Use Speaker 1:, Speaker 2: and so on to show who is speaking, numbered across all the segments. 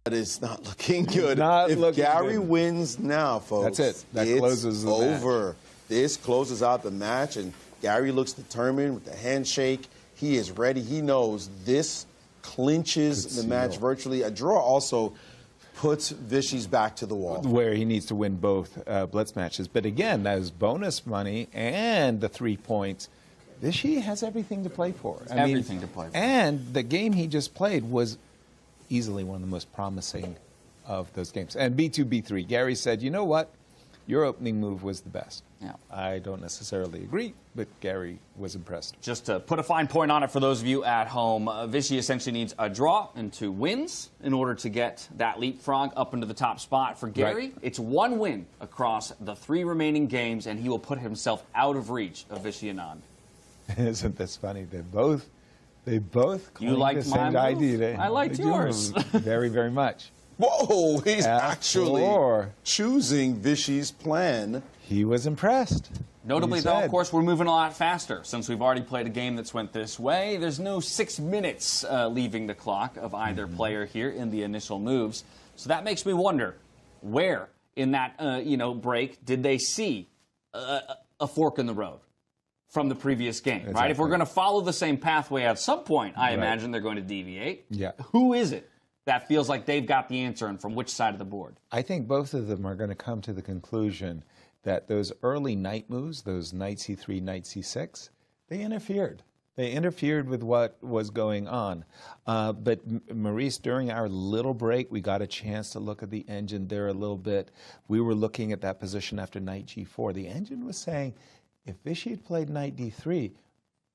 Speaker 1: But it's not looking good.
Speaker 2: If
Speaker 1: Garry wins now, folks,
Speaker 2: that's it. That closes the
Speaker 1: over.
Speaker 2: match.
Speaker 1: This closes out the match, and Garry looks determined with the handshake. He is ready. He knows this clinches the match virtually. A draw also puts Vishy's back to the wall.
Speaker 2: Where he needs to win both blitz matches. But again, that is bonus money and the 3 points. Vishy has everything to play for.
Speaker 3: Everything to play for.
Speaker 2: And the game he just played was easily one of the most promising of those games. And B2, B3. Garry said, you know what? Your opening move was the best.
Speaker 3: Yeah.
Speaker 2: I don't necessarily agree, but Garry was impressed.
Speaker 3: Just to put a fine point on it for those of you at home, Vishy essentially needs a draw and 2 wins in order to get that leapfrog up into the top spot. For Garry, it's 1 win across the 3 remaining games, and he will put himself out of reach of Viswanathan Anand.
Speaker 2: Isn't this funny? They both claim
Speaker 3: liked
Speaker 2: the same
Speaker 3: my move?
Speaker 2: idea.
Speaker 3: I liked yours.
Speaker 2: Very, very much.
Speaker 1: Whoa, he's actually
Speaker 2: F4.
Speaker 1: choosing Vishy's plan.
Speaker 2: He was impressed.
Speaker 3: Notably, though, of course, we're moving a lot faster. Since we've already played a game that's went this way, there's no 6 minutes leaving the clock of either player here in the initial moves. So that makes me wonder, where in that break did they see a fork in the road from the previous game,
Speaker 2: Exactly.
Speaker 3: right? If we're going to follow the same pathway at some point, I imagine they're going to deviate.
Speaker 2: Yeah.
Speaker 3: Who is it that feels like they've got the answer and from which side of the board?
Speaker 2: I think both of them are going to come to the conclusion that those early knight moves, those knight c3, knight c6, they interfered. They interfered with what was going on. But Maurice, during our little break, we got a chance to look at the engine there a little bit. We were looking at that position after knight g4. The engine was saying, if Vishy had played knight d3,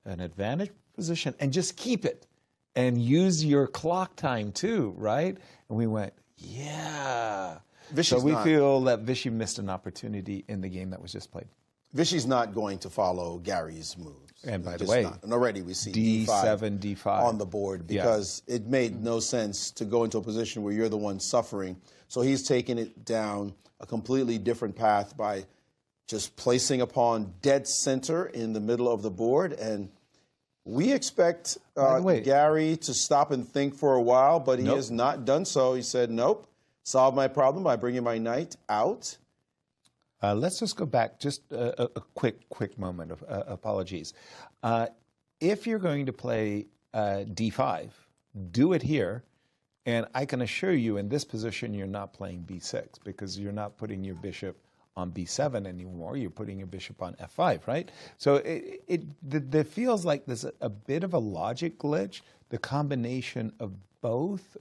Speaker 2: an advantage position, and just keep it, and use your clock time too, right? And we went, yeah. So we feel that Vishy missed an opportunity in the game that was just played.
Speaker 1: Vishy's not going to follow Garry's moves.
Speaker 2: And by the way,
Speaker 1: and already we see
Speaker 2: D7, D5
Speaker 1: on the board because it made no sense to go into a position where you're the one suffering. So he's taken it down a completely different path by just placing a pawn dead center in the middle of the board. And we expect Garry to stop and think for a while, but he has not done so. He said, nope, solve my problem by bringing my knight out.
Speaker 2: Let's just go back just a quick moment of apologies. If you're going to play d5, do it here. And I can assure you in this position, you're not playing b6 because you're not putting your bishop on b7 anymore. You're putting your bishop on f5, right? So it feels like there's a bit of a logic glitch. The combination of both,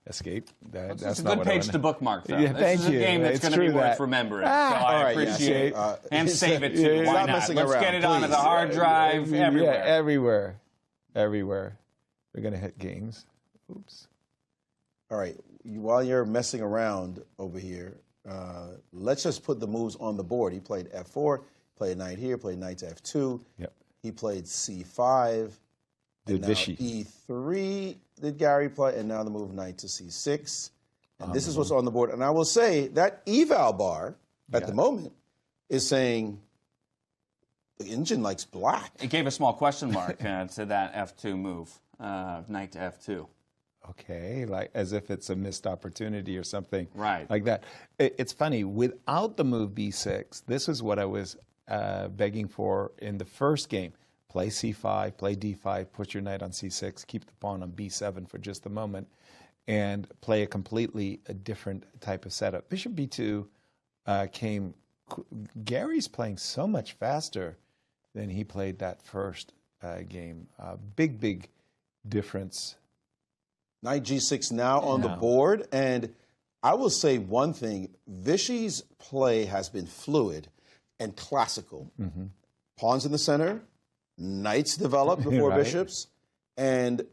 Speaker 2: escape. That's
Speaker 3: a good page to bookmark, though.
Speaker 2: Yeah,
Speaker 3: this is a game that's going to be worth remembering. So I appreciate it. And save it, too. Why not? Let's get it onto the hard drive everywhere.
Speaker 2: Yeah, everywhere. We're going to hit games. Oops.
Speaker 1: All right. While you're messing around over here, let's just put the moves on the board. He played f4, played knight here, played knight to f2.
Speaker 2: Yep.
Speaker 1: He played c5.
Speaker 2: Did Vishy.
Speaker 1: e3 did Garry play, and now the move knight to c6. And this is what's on the board. And I will say that eval bar at the moment is saying the engine likes black.
Speaker 3: It gave a small question mark to that f2 move, knight to f2.
Speaker 2: Okay, like as if it's a missed opportunity or something like that. It's funny, without the move b6, this is what I was begging for in the first game. Play c5, play d5, put your knight on c6, keep the pawn on b7 for just a moment, and play a completely different type of setup. Bishop b2 came... Garry's playing so much faster than he played that first game. Big difference.
Speaker 1: Knight g6 now on the board, and I will say one thing. Vishy's play has been fluid and classical. Pawns in the center, knights develop before bishops, and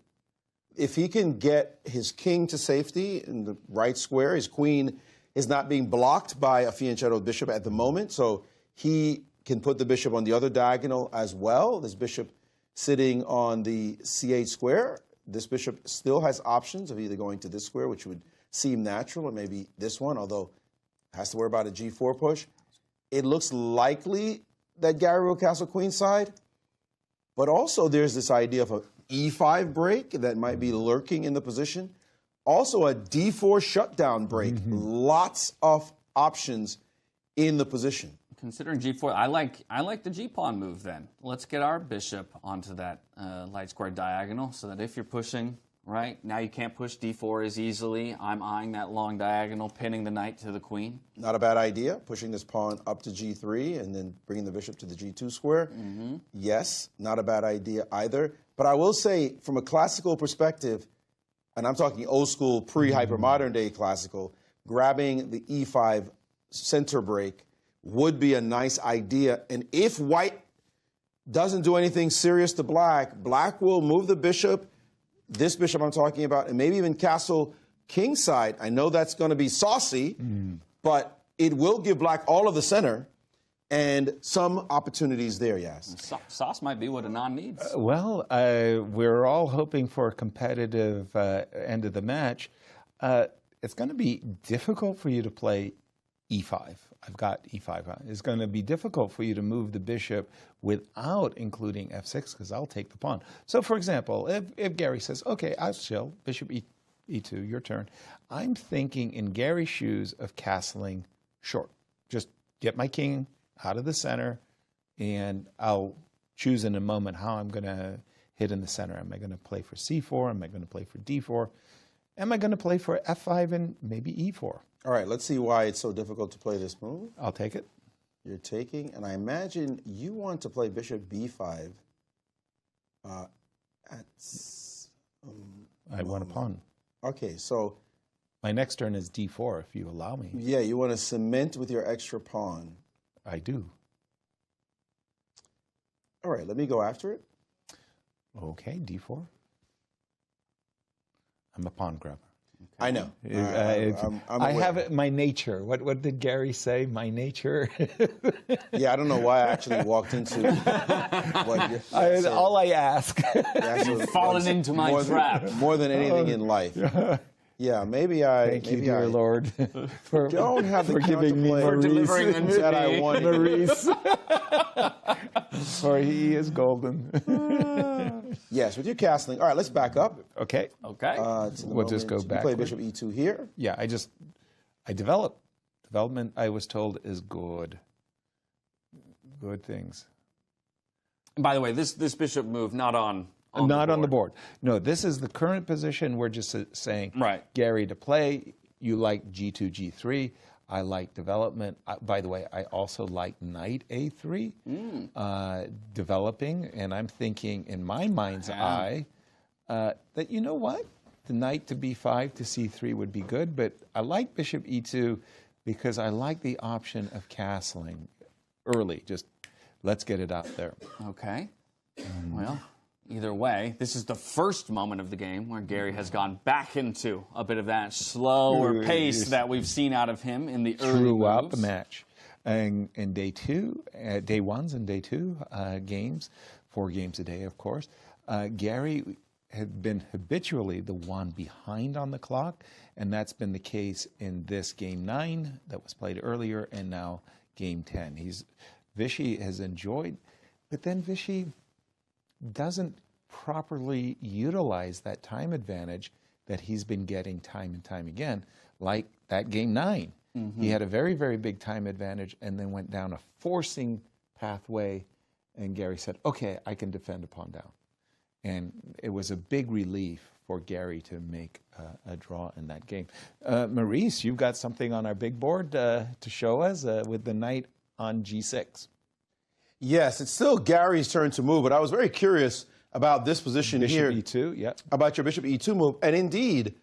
Speaker 1: if he can get his king to safety in the right square, his queen is not being blocked by a fianchetto bishop at the moment, so he can put the bishop on the other diagonal as well. This bishop sitting on the c8 square. This bishop still has options of either going to this square, which would seem natural, or maybe this one, although has to worry about a g4 push. It looks likely that Garry will castle queenside, but also there's this idea of an e5 break that might be lurking in the position. Also a d4 shutdown break. Lots of options in the position.
Speaker 3: Considering g4, I like the g-pawn move then. Let's get our bishop onto that light square diagonal so that if you're pushing, right, now you can't push d4 as easily. I'm eyeing that long diagonal, pinning the knight to the queen.
Speaker 1: Not a bad idea, pushing this pawn up to g3 and then bringing the bishop to the g2 square. Yes, not a bad idea either. But I will say, from a classical perspective, and I'm talking old school, pre-hyper-modern day classical, grabbing the e5 center break would be a nice idea. And if white doesn't do anything serious to black, black will move the bishop, this bishop I'm talking about, and maybe even castle kingside. I know that's going to be saucy, but it will give black all of the center and some opportunities there, yes.
Speaker 3: Sauce might be what Anand needs.
Speaker 2: Well, we're all hoping for a competitive end of the match. It's going to be difficult for you to play e5. I've got e5. It's going to be difficult for you to move the bishop without including f6 because I'll take the pawn. So, for example, if Garry says, okay, I'll chill, bishop e2, your turn. I'm thinking in Garry's shoes of castling short. Just get my king out of the center, and I'll choose in a moment how I'm going to hit in the center. Am I going to play for c4? Am I going to play for d4? Am I going to play for f5 and maybe e4?
Speaker 1: All right, let's see why it's so difficult to play this move.
Speaker 2: I'll take it.
Speaker 1: You're taking, and I imagine you want to play bishop b5 at...
Speaker 2: I want a pawn.
Speaker 1: Okay, so...
Speaker 2: My next turn is d4, if you allow me.
Speaker 1: Yeah, you want to cement with your extra pawn.
Speaker 2: I do.
Speaker 1: All right, let me go after it.
Speaker 2: Okay, d4. I'm a pawn grabber.
Speaker 1: Okay. I know.
Speaker 2: I have it, my nature. What did Garry say? My nature?
Speaker 1: Yeah, I don't know why I actually walked into what you're
Speaker 2: all I ask.
Speaker 3: You've fallen into my trap.
Speaker 1: More than anything in life. Yeah, maybe I...
Speaker 2: Thank you, dear Lord, for
Speaker 1: don't have the
Speaker 2: giving me
Speaker 3: for delivering them to
Speaker 1: that I wanted.
Speaker 2: Maurice. For he is golden.
Speaker 1: Yes, with your castling. All right, let's back up.
Speaker 2: Okay.
Speaker 3: Okay.
Speaker 2: We'll just go back.
Speaker 1: You play bishop e2 here.
Speaker 2: Yeah, I develop. Development, I was told, is good. Good things.
Speaker 3: And by the way, this bishop move not on
Speaker 2: the board. No, this is the current position. We're just saying,
Speaker 3: right,
Speaker 2: Garry to play. You like g2, g3. I like development. By the way, I also like knight a3, developing. And I'm thinking in my mind's eye that, you know what? The knight to b5 to c3 would be good. But I like bishop e2 because I like the option of castling early. Just let's get it out there.
Speaker 3: Okay. Well, either way, this is the first moment of the game where Garry has gone back into a bit of that slower pace that we've seen out of him in the early
Speaker 2: throughout the match. And in day ones and day two games, 4 games a day, of course, Garry had been habitually the one behind on the clock, and that's been the case in this game 9 that was played earlier, and now game 10. Vishy has enjoyed, but then Vishy doesn't properly utilize that time advantage that he's been getting time and time again, like that game 9. He had a very, very big time advantage and then went down a forcing pathway, and Garry said, okay, I can defend a pawn down. And it was a big relief for Garry to make a draw in that game. Maurice, you've got something on our big board to show us with the knight on g6.
Speaker 1: Yes, it's still Garry's turn to move, but I was very curious about this position here.
Speaker 2: Bishop e2, yeah.
Speaker 1: About your bishop e2 move. And indeed,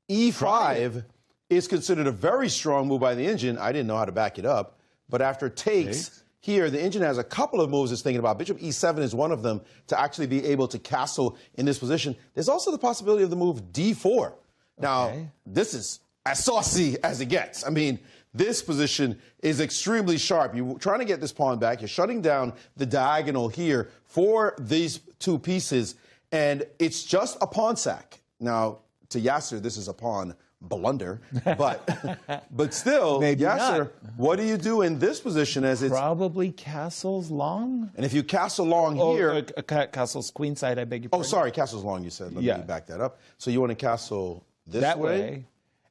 Speaker 1: e5 is considered a very strong move by the engine. I didn't know how to back it up. But after takes, here, the engine has a couple of moves it's thinking about. Bishop e7 is one of them to actually be able to castle in this position. There's also the possibility of the move d4. Now, this is as saucy as it gets. I mean, this position is extremely sharp. You're trying to get this pawn back. You're shutting down the diagonal here for these 2 pieces, and it's just a pawn sack. Now, to Yasser, this is a pawn blunder, but still,
Speaker 2: maybe
Speaker 1: Yasser,
Speaker 2: not.
Speaker 1: What do you do in this position as it's...
Speaker 2: Probably castles long.
Speaker 1: And if you castle long here...
Speaker 2: castles queenside, I beg your pardon.
Speaker 1: Oh, sorry, castles long, you said. Let me back that up. So you want to castle this
Speaker 2: that
Speaker 1: way.
Speaker 2: way.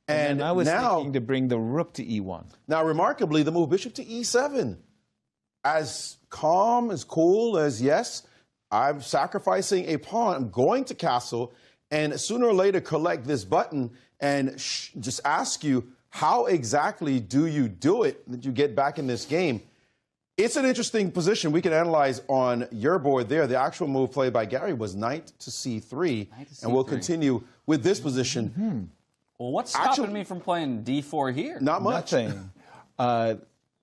Speaker 2: And I was thinking to bring the rook to e1.
Speaker 1: Now, remarkably, the move bishop to e7, as calm, as cool as, yes, I'm sacrificing a pawn, I'm going to castle, and sooner or later collect this button and just ask you, how exactly do you do it that you get back in this game? It's an interesting position we can analyze on your board there. The actual move played by Garry was knight to c3, and we'll continue with this position.
Speaker 3: Well, what's stopping me from playing d4 here?
Speaker 1: Not much.
Speaker 2: Nothing.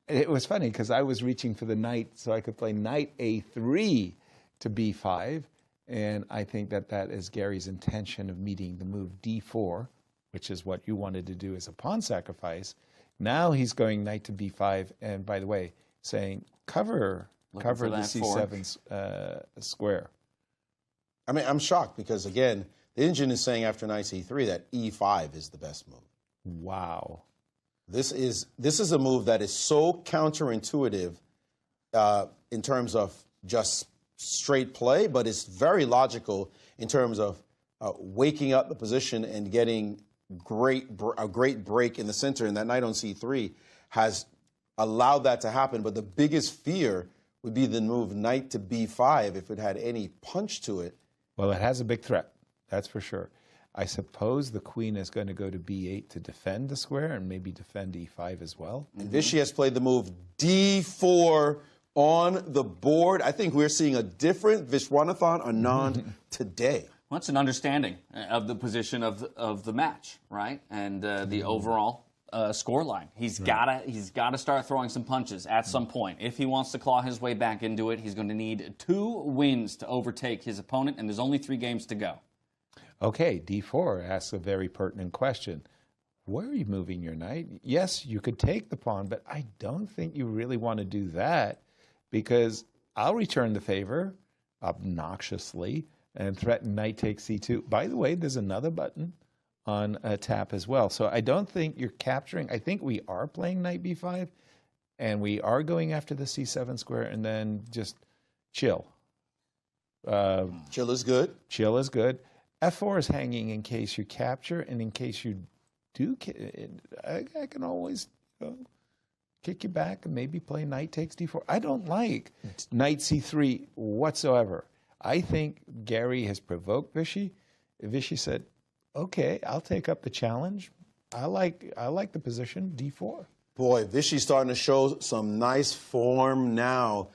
Speaker 2: It was funny because I was reaching for the knight so I could play knight a3 to b5, and I think that that is Garry's intention of meeting the move d4, which is what you wanted to do as a pawn sacrifice. Now he's going knight to b5, and by the way, saying cover the c7 square.
Speaker 1: I mean, I'm shocked because, again, the engine is saying after knight c3 that e5 is the best move.
Speaker 2: Wow.
Speaker 1: This is a move that is so counterintuitive in terms of just straight play, but it's very logical in terms of waking up the position and getting a great break in the center. And that knight on c3 has allowed that to happen. But the biggest fear would be the move knight to b5 if it had any punch to it.
Speaker 2: Well, it has a big threat, that's for sure. I suppose the queen is going to go to b8 to defend the square and maybe defend e5 as well.
Speaker 1: And Vishy has played the move d4 on the board. I think we're seeing a different Viswanathan Anand today.
Speaker 3: Well, it's an understanding of the position of the match, right? And the overall score line. He's gotta start throwing some punches at some point. If he wants to claw his way back into it, he's going to need 2 wins to overtake his opponent, and there's only 3 games to go.
Speaker 2: Okay, d4 asks a very pertinent question. Where are you moving your knight? Yes, you could take the pawn, but I don't think you really want to do that because I'll return the favor obnoxiously and threaten knight takes c2. By the way, there's another button on a tap as well. So I don't think you're capturing. I think we are playing knight b5, and we are going after the c7 square, and then just chill.
Speaker 1: Chill is good.
Speaker 2: Chill is good. f4 is hanging in case you capture, and in case you do, I can always kick you back and maybe play knight takes d4. I don't like knight c3 whatsoever. I think Garry has provoked Vishy. Vishy said, okay, I'll take up the challenge. I like the position, d4.
Speaker 1: Boy, Vishy's starting to show some nice form now.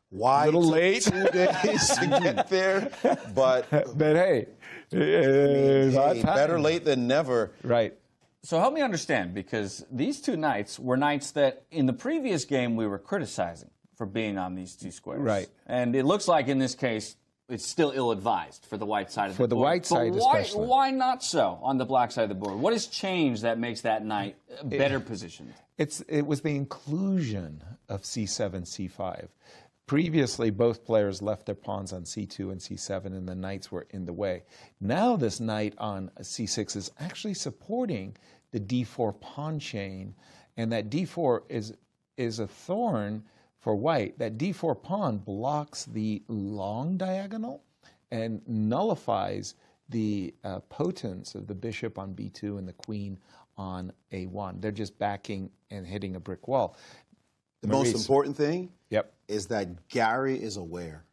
Speaker 1: Why?
Speaker 2: A little late.
Speaker 1: 2 days to get there. But
Speaker 2: hey,
Speaker 1: better late than never.
Speaker 2: Right.
Speaker 3: So help me understand, because these 2 knights were knights that in the previous game we were criticizing for being on these 2 squares.
Speaker 2: Right.
Speaker 3: And it looks like in this case it's still ill-advised for the white side of the board.
Speaker 2: For the white side especially.
Speaker 3: Why not so on the black side of the board? What has changed that makes that knight better positioned?
Speaker 2: It was the inclusion of c7, c5. Previously, both players left their pawns on c2 and c7, and the knights were in the way. Now this knight on c6 is actually supporting the d4 pawn chain, and that d4 is a thorn for white. That d4 pawn blocks the long diagonal and nullifies the potence of the bishop on b2 and the queen on a1. They're just backing and hitting a brick wall.
Speaker 1: The most important thing
Speaker 2: Yep.
Speaker 1: is that Garry is aware.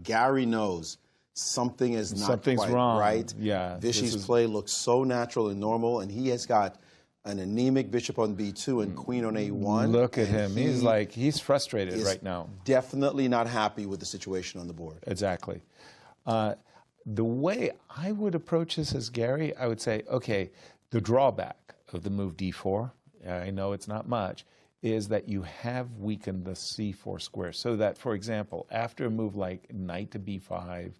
Speaker 1: Garry knows something is not
Speaker 2: Something's
Speaker 1: quite
Speaker 2: wrong.
Speaker 1: right.
Speaker 2: Yeah,
Speaker 1: Vishy's play looks so natural and normal, and he has got an anemic bishop on b2 and queen on a1.
Speaker 2: Look at him. He's frustrated right now.
Speaker 1: Definitely not happy with the situation on the board.
Speaker 2: Exactly. The way I would approach this as Garry, I would say, okay, the drawback of the move d4, I know it's not much, is that you have weakened the c4 square. So that, for example, after a move like knight to b5,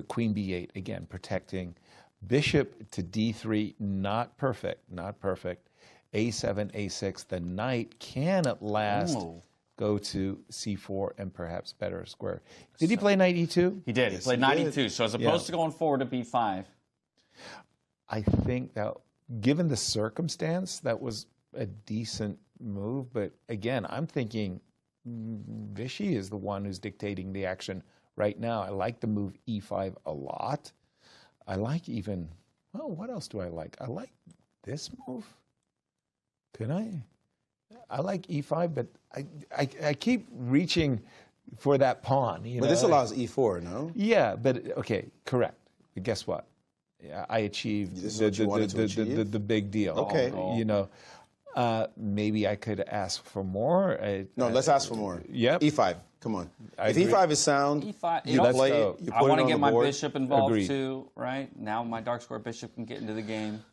Speaker 2: queen b8, again, protecting, bishop to d3, not perfect, a7, a6, the knight can at last go to c4 and perhaps better square. Did he play knight e2?
Speaker 3: He did. He played knight e2. So as opposed to going forward to b5.
Speaker 2: I think that, given the circumstance, that was a decent move. But again, I'm thinking Vishy is the one who's dictating the action right now. I like the move e5 a lot. I like even Oh, what else do I like? I like this move. Can I? I like e5, but I keep reaching for that pawn. You
Speaker 1: But
Speaker 2: know?
Speaker 1: this allows e4, no?
Speaker 2: Yeah, but okay, correct. But guess what? I achieved the big deal.
Speaker 1: Okay.
Speaker 2: You know, maybe I could ask for more.
Speaker 1: No, let's ask for more.
Speaker 2: Yep.
Speaker 1: e5. Come on.
Speaker 2: I
Speaker 1: If
Speaker 2: agree.
Speaker 1: e5 is sound,
Speaker 3: E5,
Speaker 1: you
Speaker 3: let's
Speaker 1: play
Speaker 2: go.
Speaker 1: it. You
Speaker 3: I
Speaker 1: put
Speaker 3: want
Speaker 1: it
Speaker 3: to
Speaker 1: on
Speaker 3: get
Speaker 1: the
Speaker 3: my
Speaker 1: board.
Speaker 3: bishop involved
Speaker 2: Agreed.
Speaker 3: too, right? Now my dark square bishop can get into the game.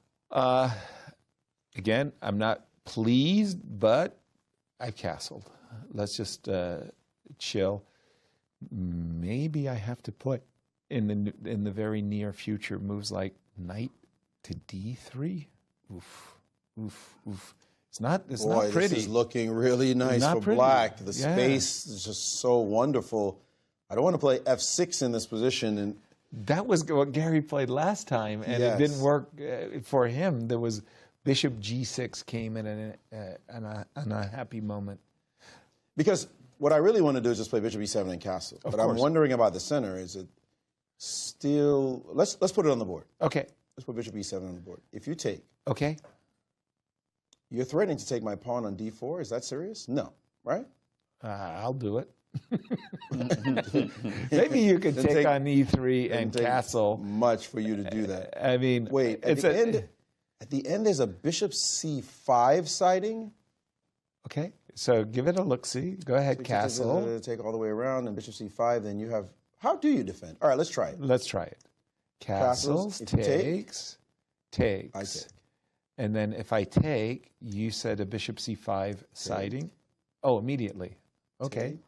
Speaker 2: Again, I'm not pleased, but I castled. Let's just chill. Maybe I have to put in the very near future moves like knight to d3. Oof, oof, oof. It's not
Speaker 1: Boy,
Speaker 2: pretty.
Speaker 1: this is looking really nice
Speaker 2: Not
Speaker 1: for
Speaker 2: pretty.
Speaker 1: black. The
Speaker 2: Yeah.
Speaker 1: space is just so wonderful. I don't want to play f6 in this position. And
Speaker 2: That was what Garry played last time, and it didn't
Speaker 1: Yes.
Speaker 2: work for him. There was bishop g6 came in a happy moment.
Speaker 1: because what I really want to do is just play bishop e7 and castle. But I'm
Speaker 2: course.
Speaker 1: wondering about the center. Is it still... Let's put it on the board.
Speaker 2: Okay,
Speaker 1: Let's put bishop e7 on the board. If you take,
Speaker 2: okay.
Speaker 1: you're threatening to take my pawn on d4. Is that serious? No, right?
Speaker 2: I'll do it. Maybe you could
Speaker 1: Didn't
Speaker 2: take
Speaker 1: take-
Speaker 2: on e3
Speaker 1: Didn't
Speaker 2: and
Speaker 1: take
Speaker 2: castle.
Speaker 1: much for you to do that.
Speaker 2: I mean,
Speaker 1: Wait, at the end, there's a bishop c5 siding.
Speaker 2: Okay, so give it a look-see. Go ahead, castle.
Speaker 1: Take all the way around, and bishop c5. Then you have. How do you defend? All right, let's try it.
Speaker 2: Let's try it. Castles,
Speaker 1: If you take,
Speaker 2: takes.
Speaker 1: I take.
Speaker 2: And then if I take, you said a bishop c5 siding. Oh, immediately. Okay.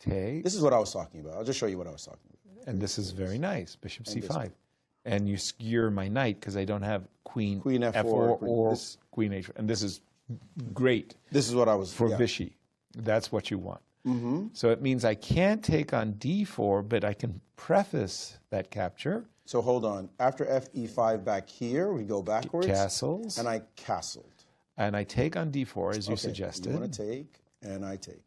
Speaker 2: Take.
Speaker 1: This is what I was talking about. I'll just show you what I was talking about.
Speaker 2: And this is very nice, bishop
Speaker 1: And
Speaker 2: c5. And you skewer my knight because I don't have queen
Speaker 1: f4
Speaker 2: or queen h4. And this is great
Speaker 1: This is what I was
Speaker 2: for Vichy. That's what you want. So it means I can't take on d4, but I can preface that capture.
Speaker 1: So hold on. After fe5 back here, we go backwards.
Speaker 2: Castles.
Speaker 1: And I castled.
Speaker 2: And I take on d4, as you
Speaker 1: Okay,
Speaker 2: suggested.
Speaker 1: You want to take, and I take.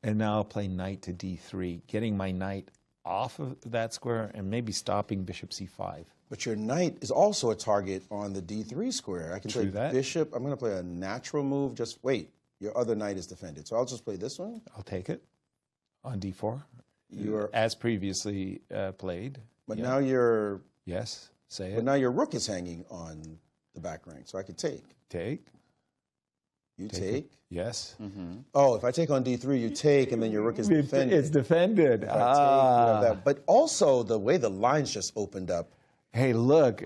Speaker 2: And now I'll play knight to d3, getting my knight off of that square and maybe stopping bishop c5.
Speaker 1: But your knight is also a target on the d3 square. I can play
Speaker 2: that.
Speaker 1: bishop. I'm going to play a natural move. Just wait. Your other knight is defended. So I'll just play this one.
Speaker 2: I'll take it on d4,
Speaker 1: You're,
Speaker 2: as previously played.
Speaker 1: but
Speaker 2: Yeah.
Speaker 1: now your
Speaker 2: Yes, say
Speaker 1: but
Speaker 2: it.
Speaker 1: now your rook is hanging on the back rank. So I could take.
Speaker 2: Take.
Speaker 1: You
Speaker 2: Take
Speaker 1: take.
Speaker 2: it. Yes.
Speaker 1: Oh, if I take on d3, you take, and then your rook is defended.
Speaker 2: It's defended.
Speaker 1: If I take, you have that. But also the way the lines just opened up.
Speaker 2: Hey, look,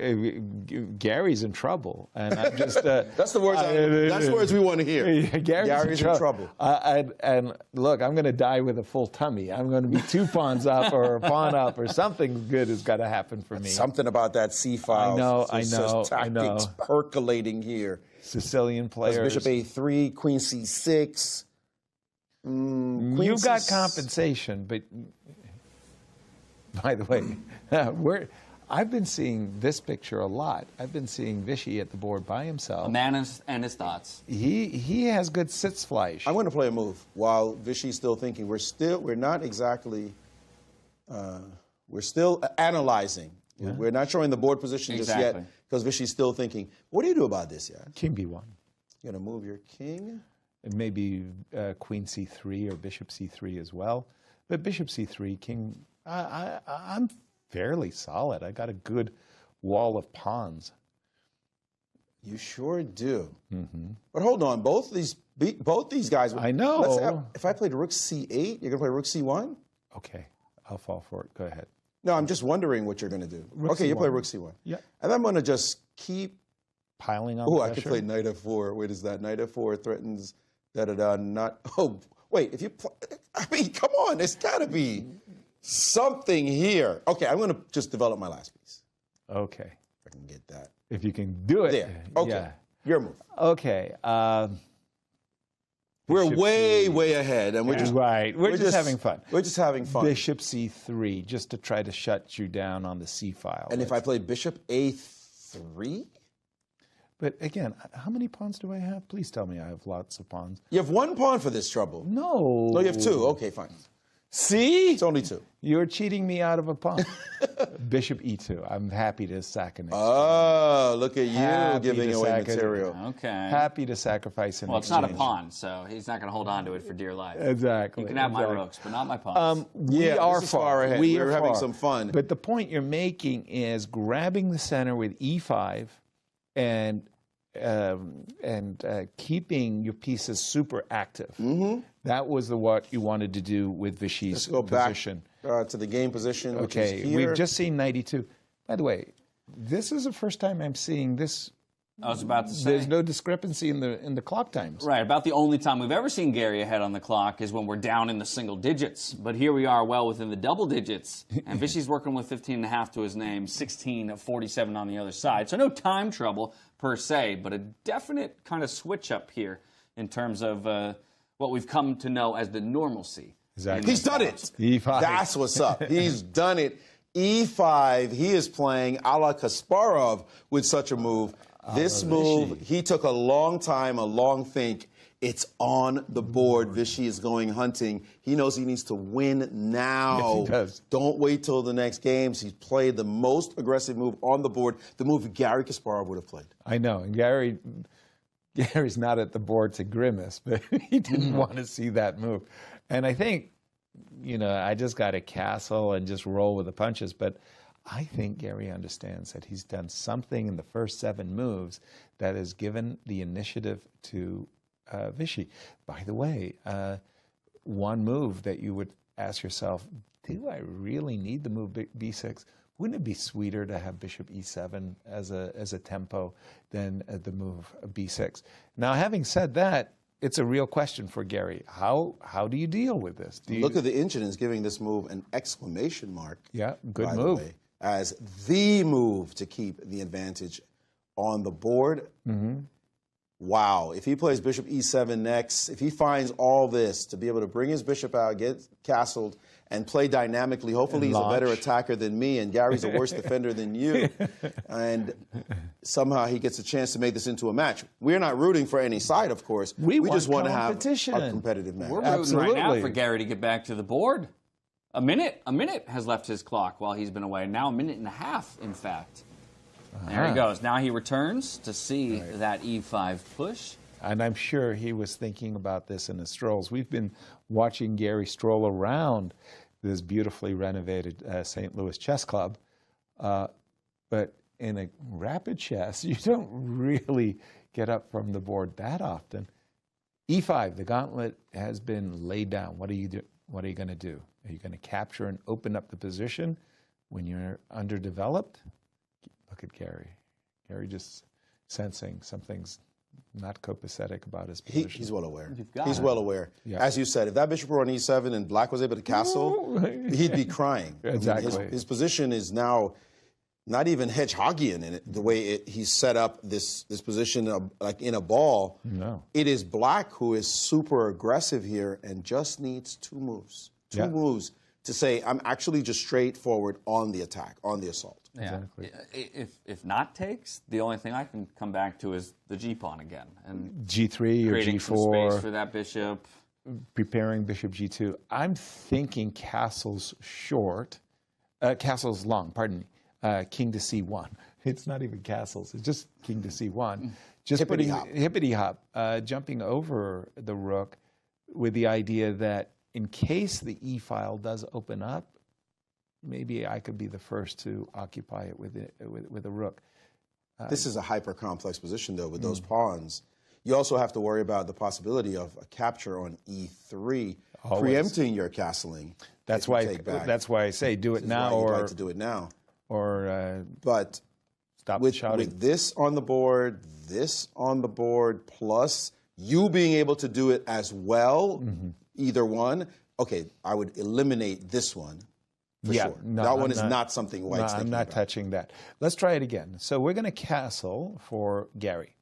Speaker 2: Gary's in trouble, and I'm just.
Speaker 1: That's the words. That's words we want to hear.
Speaker 2: Gary's
Speaker 1: in trouble.
Speaker 2: And look, I'm going to die with a full tummy. I'm going to be 2 pawns up or a pawn up, or something good has got to happen for me.
Speaker 1: Something about that C file.
Speaker 2: I know,
Speaker 1: There's just
Speaker 2: I know.
Speaker 1: tactics percolating here.
Speaker 2: Sicilian players.
Speaker 1: Bishop A3, Queen C6.
Speaker 2: You've got compensation, but by the way, I've been seeing this picture a lot. I've been seeing Vichy at the board by himself.
Speaker 3: A man and his thoughts.
Speaker 2: He has good Sitzfleisch.
Speaker 1: I'm going to play a move while Vichy's still thinking. We're not exactly, we're still analyzing. Yeah. We're not showing the board position just yet because Vichy's still thinking. What do you do about this, yeah?
Speaker 2: King B1.
Speaker 1: You're going to move your king?
Speaker 2: And maybe Queen C3 or Bishop C3 as well. But Bishop C3, King, I'm fairly solid. I got a good wall of pawns.
Speaker 1: You sure do. But hold on, both these guys.
Speaker 2: I know.
Speaker 1: If I played Rook C8, you're going to play Rook C1?
Speaker 2: Okay, I'll fall for it. Go ahead.
Speaker 1: No, I'm just wondering what you're going to do.
Speaker 2: Rook
Speaker 1: okay,
Speaker 2: C1.
Speaker 1: you play Rook C1.
Speaker 2: Yeah.
Speaker 1: And I'm going to just keep
Speaker 2: piling on.
Speaker 1: Oh, I
Speaker 2: pressure.
Speaker 1: could play Knight F4. Wait, is that Knight F4 threatens da-da-da, not... Oh, wait, if you... I mean, come on, there's got to be something here. Okay, I'm going to just develop my last piece.
Speaker 2: Okay.
Speaker 1: If I can get that.
Speaker 2: If you can do it.
Speaker 1: There. Okay.
Speaker 2: Yeah.
Speaker 1: Your move.
Speaker 2: Okay.
Speaker 1: We're way ahead, and we're just
Speaker 2: right. We're just having fun.
Speaker 1: We're just having fun.
Speaker 2: Bishop C3, just to try to shut you down on the C file.
Speaker 1: And if I play Bishop A3?
Speaker 2: But again, how many pawns do I have? Please tell me I have lots of pawns.
Speaker 1: You have one pawn for this trouble.
Speaker 2: No.
Speaker 1: No, you have two. Okay, fine.
Speaker 2: See?
Speaker 1: It's only 2.
Speaker 2: You're cheating me out of a pawn. Bishop e2. I'm happy to sack an exchange.
Speaker 1: Oh, look at you
Speaker 2: Happy
Speaker 1: giving
Speaker 2: to
Speaker 1: away
Speaker 2: sack it.
Speaker 1: material.
Speaker 3: Okay.
Speaker 2: Happy to sacrifice an
Speaker 3: Well, it's
Speaker 2: exchange.
Speaker 3: not a pawn, so he's not going to hold on to it for dear life.
Speaker 2: Exactly.
Speaker 3: You can have my
Speaker 2: exactly.
Speaker 3: rooks, but not my pawns.
Speaker 2: We
Speaker 1: Yeah,
Speaker 2: are
Speaker 1: this is far ahead.
Speaker 2: We
Speaker 1: We're
Speaker 2: are
Speaker 1: having
Speaker 2: far.
Speaker 1: some fun.
Speaker 2: But the point you're making is grabbing the center with e5 and keeping your pieces super active.
Speaker 1: Mm-hmm.
Speaker 2: That was what you wanted to do with Vishy's
Speaker 1: Let's go
Speaker 2: position.
Speaker 1: back to the game position, which
Speaker 2: Okay,
Speaker 1: is here.
Speaker 2: we've just seen 92. By the way, this is the first time I'm seeing this.
Speaker 3: I was about to say.
Speaker 2: There's no discrepancy in the clock times.
Speaker 3: Right, about the only time we've ever seen Garry ahead on the clock is when we're down in the single digits. But here we are well within the double digits. And Vishy's working with 15.5 to his name, 16:47 on the other side. So no time trouble per se, but a definite kind of switch up here in terms of what we've come to know as the normalcy.
Speaker 2: Exactly.
Speaker 1: He's done it.
Speaker 2: E5.
Speaker 1: That's what's up. He's done it. E5, he is playing a la Kasparov with such a move. This move, he took a long time, a long think. It's on the board. Vishy is going hunting. He knows he needs to win now.
Speaker 2: Yes, he does.
Speaker 1: Don't wait till the next games. He's played the most aggressive move on the board, the move Garry Kasparov would have played.
Speaker 2: I know. And Gary's not at the board to grimace, but he didn't want to see that move. And I think, I just got to castle and just roll with the punches. But I think Garry understands that he's done something in the first 7 moves that has given the initiative to Vishy. By the way, one move that you would ask yourself, do I really need the move b6? Wouldn't it be sweeter to have bishop e7 as a tempo than the move b6? Now, having said that, it's a real question for Garry. How do you deal with this?
Speaker 1: Look at the engine is giving this move an exclamation mark.
Speaker 2: Yeah, good
Speaker 1: by
Speaker 2: move.
Speaker 1: The way, as the move to keep the advantage on the board.
Speaker 2: Mm-hmm.
Speaker 1: Wow. If he plays bishop e7 next, if he finds all this to be able to bring his bishop out, get castled, and play dynamically, hopefully he's a better attacker than me, and Gary's a worse defender than you, and somehow he gets a chance to make this into a match. We're not rooting for any side, of course. We just want to have a competitive match.
Speaker 3: We're rooting right now for Garry to get back to the board. A minute has left his clock while he's been away. Now a minute and a half, in fact. There he goes. Now he returns to see that e5 push.
Speaker 2: And I'm sure he was thinking about this in his strolls. We've been watching Garry stroll around this beautifully renovated St. Louis Chess Club. But in a rapid chess, you don't really get up from the board that often. e5, the gauntlet has been laid down. What are you going to do? Are you going to capture and open up the position when you're underdeveloped? Look at Garry. Garry just sensing something's not copacetic about his position.
Speaker 1: He's well aware.
Speaker 3: He's
Speaker 1: well aware.
Speaker 2: Yeah.
Speaker 1: As you said, if that bishop were on e7 and black was able to castle, he'd be crying.
Speaker 2: Exactly.
Speaker 1: I mean, his position is now not even hedgehogian in it, the way he's set up this position like in a ball.
Speaker 2: No.
Speaker 1: It is black who is super aggressive here and just needs 2 moves. Two moves to say, I'm actually just straightforward on the attack, on the assault.
Speaker 3: Yeah.
Speaker 2: Exactly.
Speaker 3: If not takes, the only thing I can come back to is the g-pawn again. And
Speaker 2: G3 or
Speaker 3: creating
Speaker 2: G4.
Speaker 3: some space for that bishop.
Speaker 2: Preparing bishop G2. I'm thinking castle's short. Castle's long, pardon me. King to C1. It's not even castles. It's just king to C1. Just hippity hop, jumping over the rook with the idea that in case the E file does open up, maybe I could be the first to occupy it with a rook.
Speaker 1: This is a hyper-complex position, though, with those pawns. You also have to worry about the possibility of a capture on E3, preempting your castling.
Speaker 2: That's why I say do it now,
Speaker 1: or like to do it now. But
Speaker 2: stop shouting.
Speaker 1: With this on the board, plus you being able to do it as well, either one. Okay, I would eliminate this one. For sure.
Speaker 2: No,
Speaker 1: that one is not something White's thinking
Speaker 2: I'm not
Speaker 1: about.
Speaker 2: touching that. Let's try it again. So we're going to castle for Garry,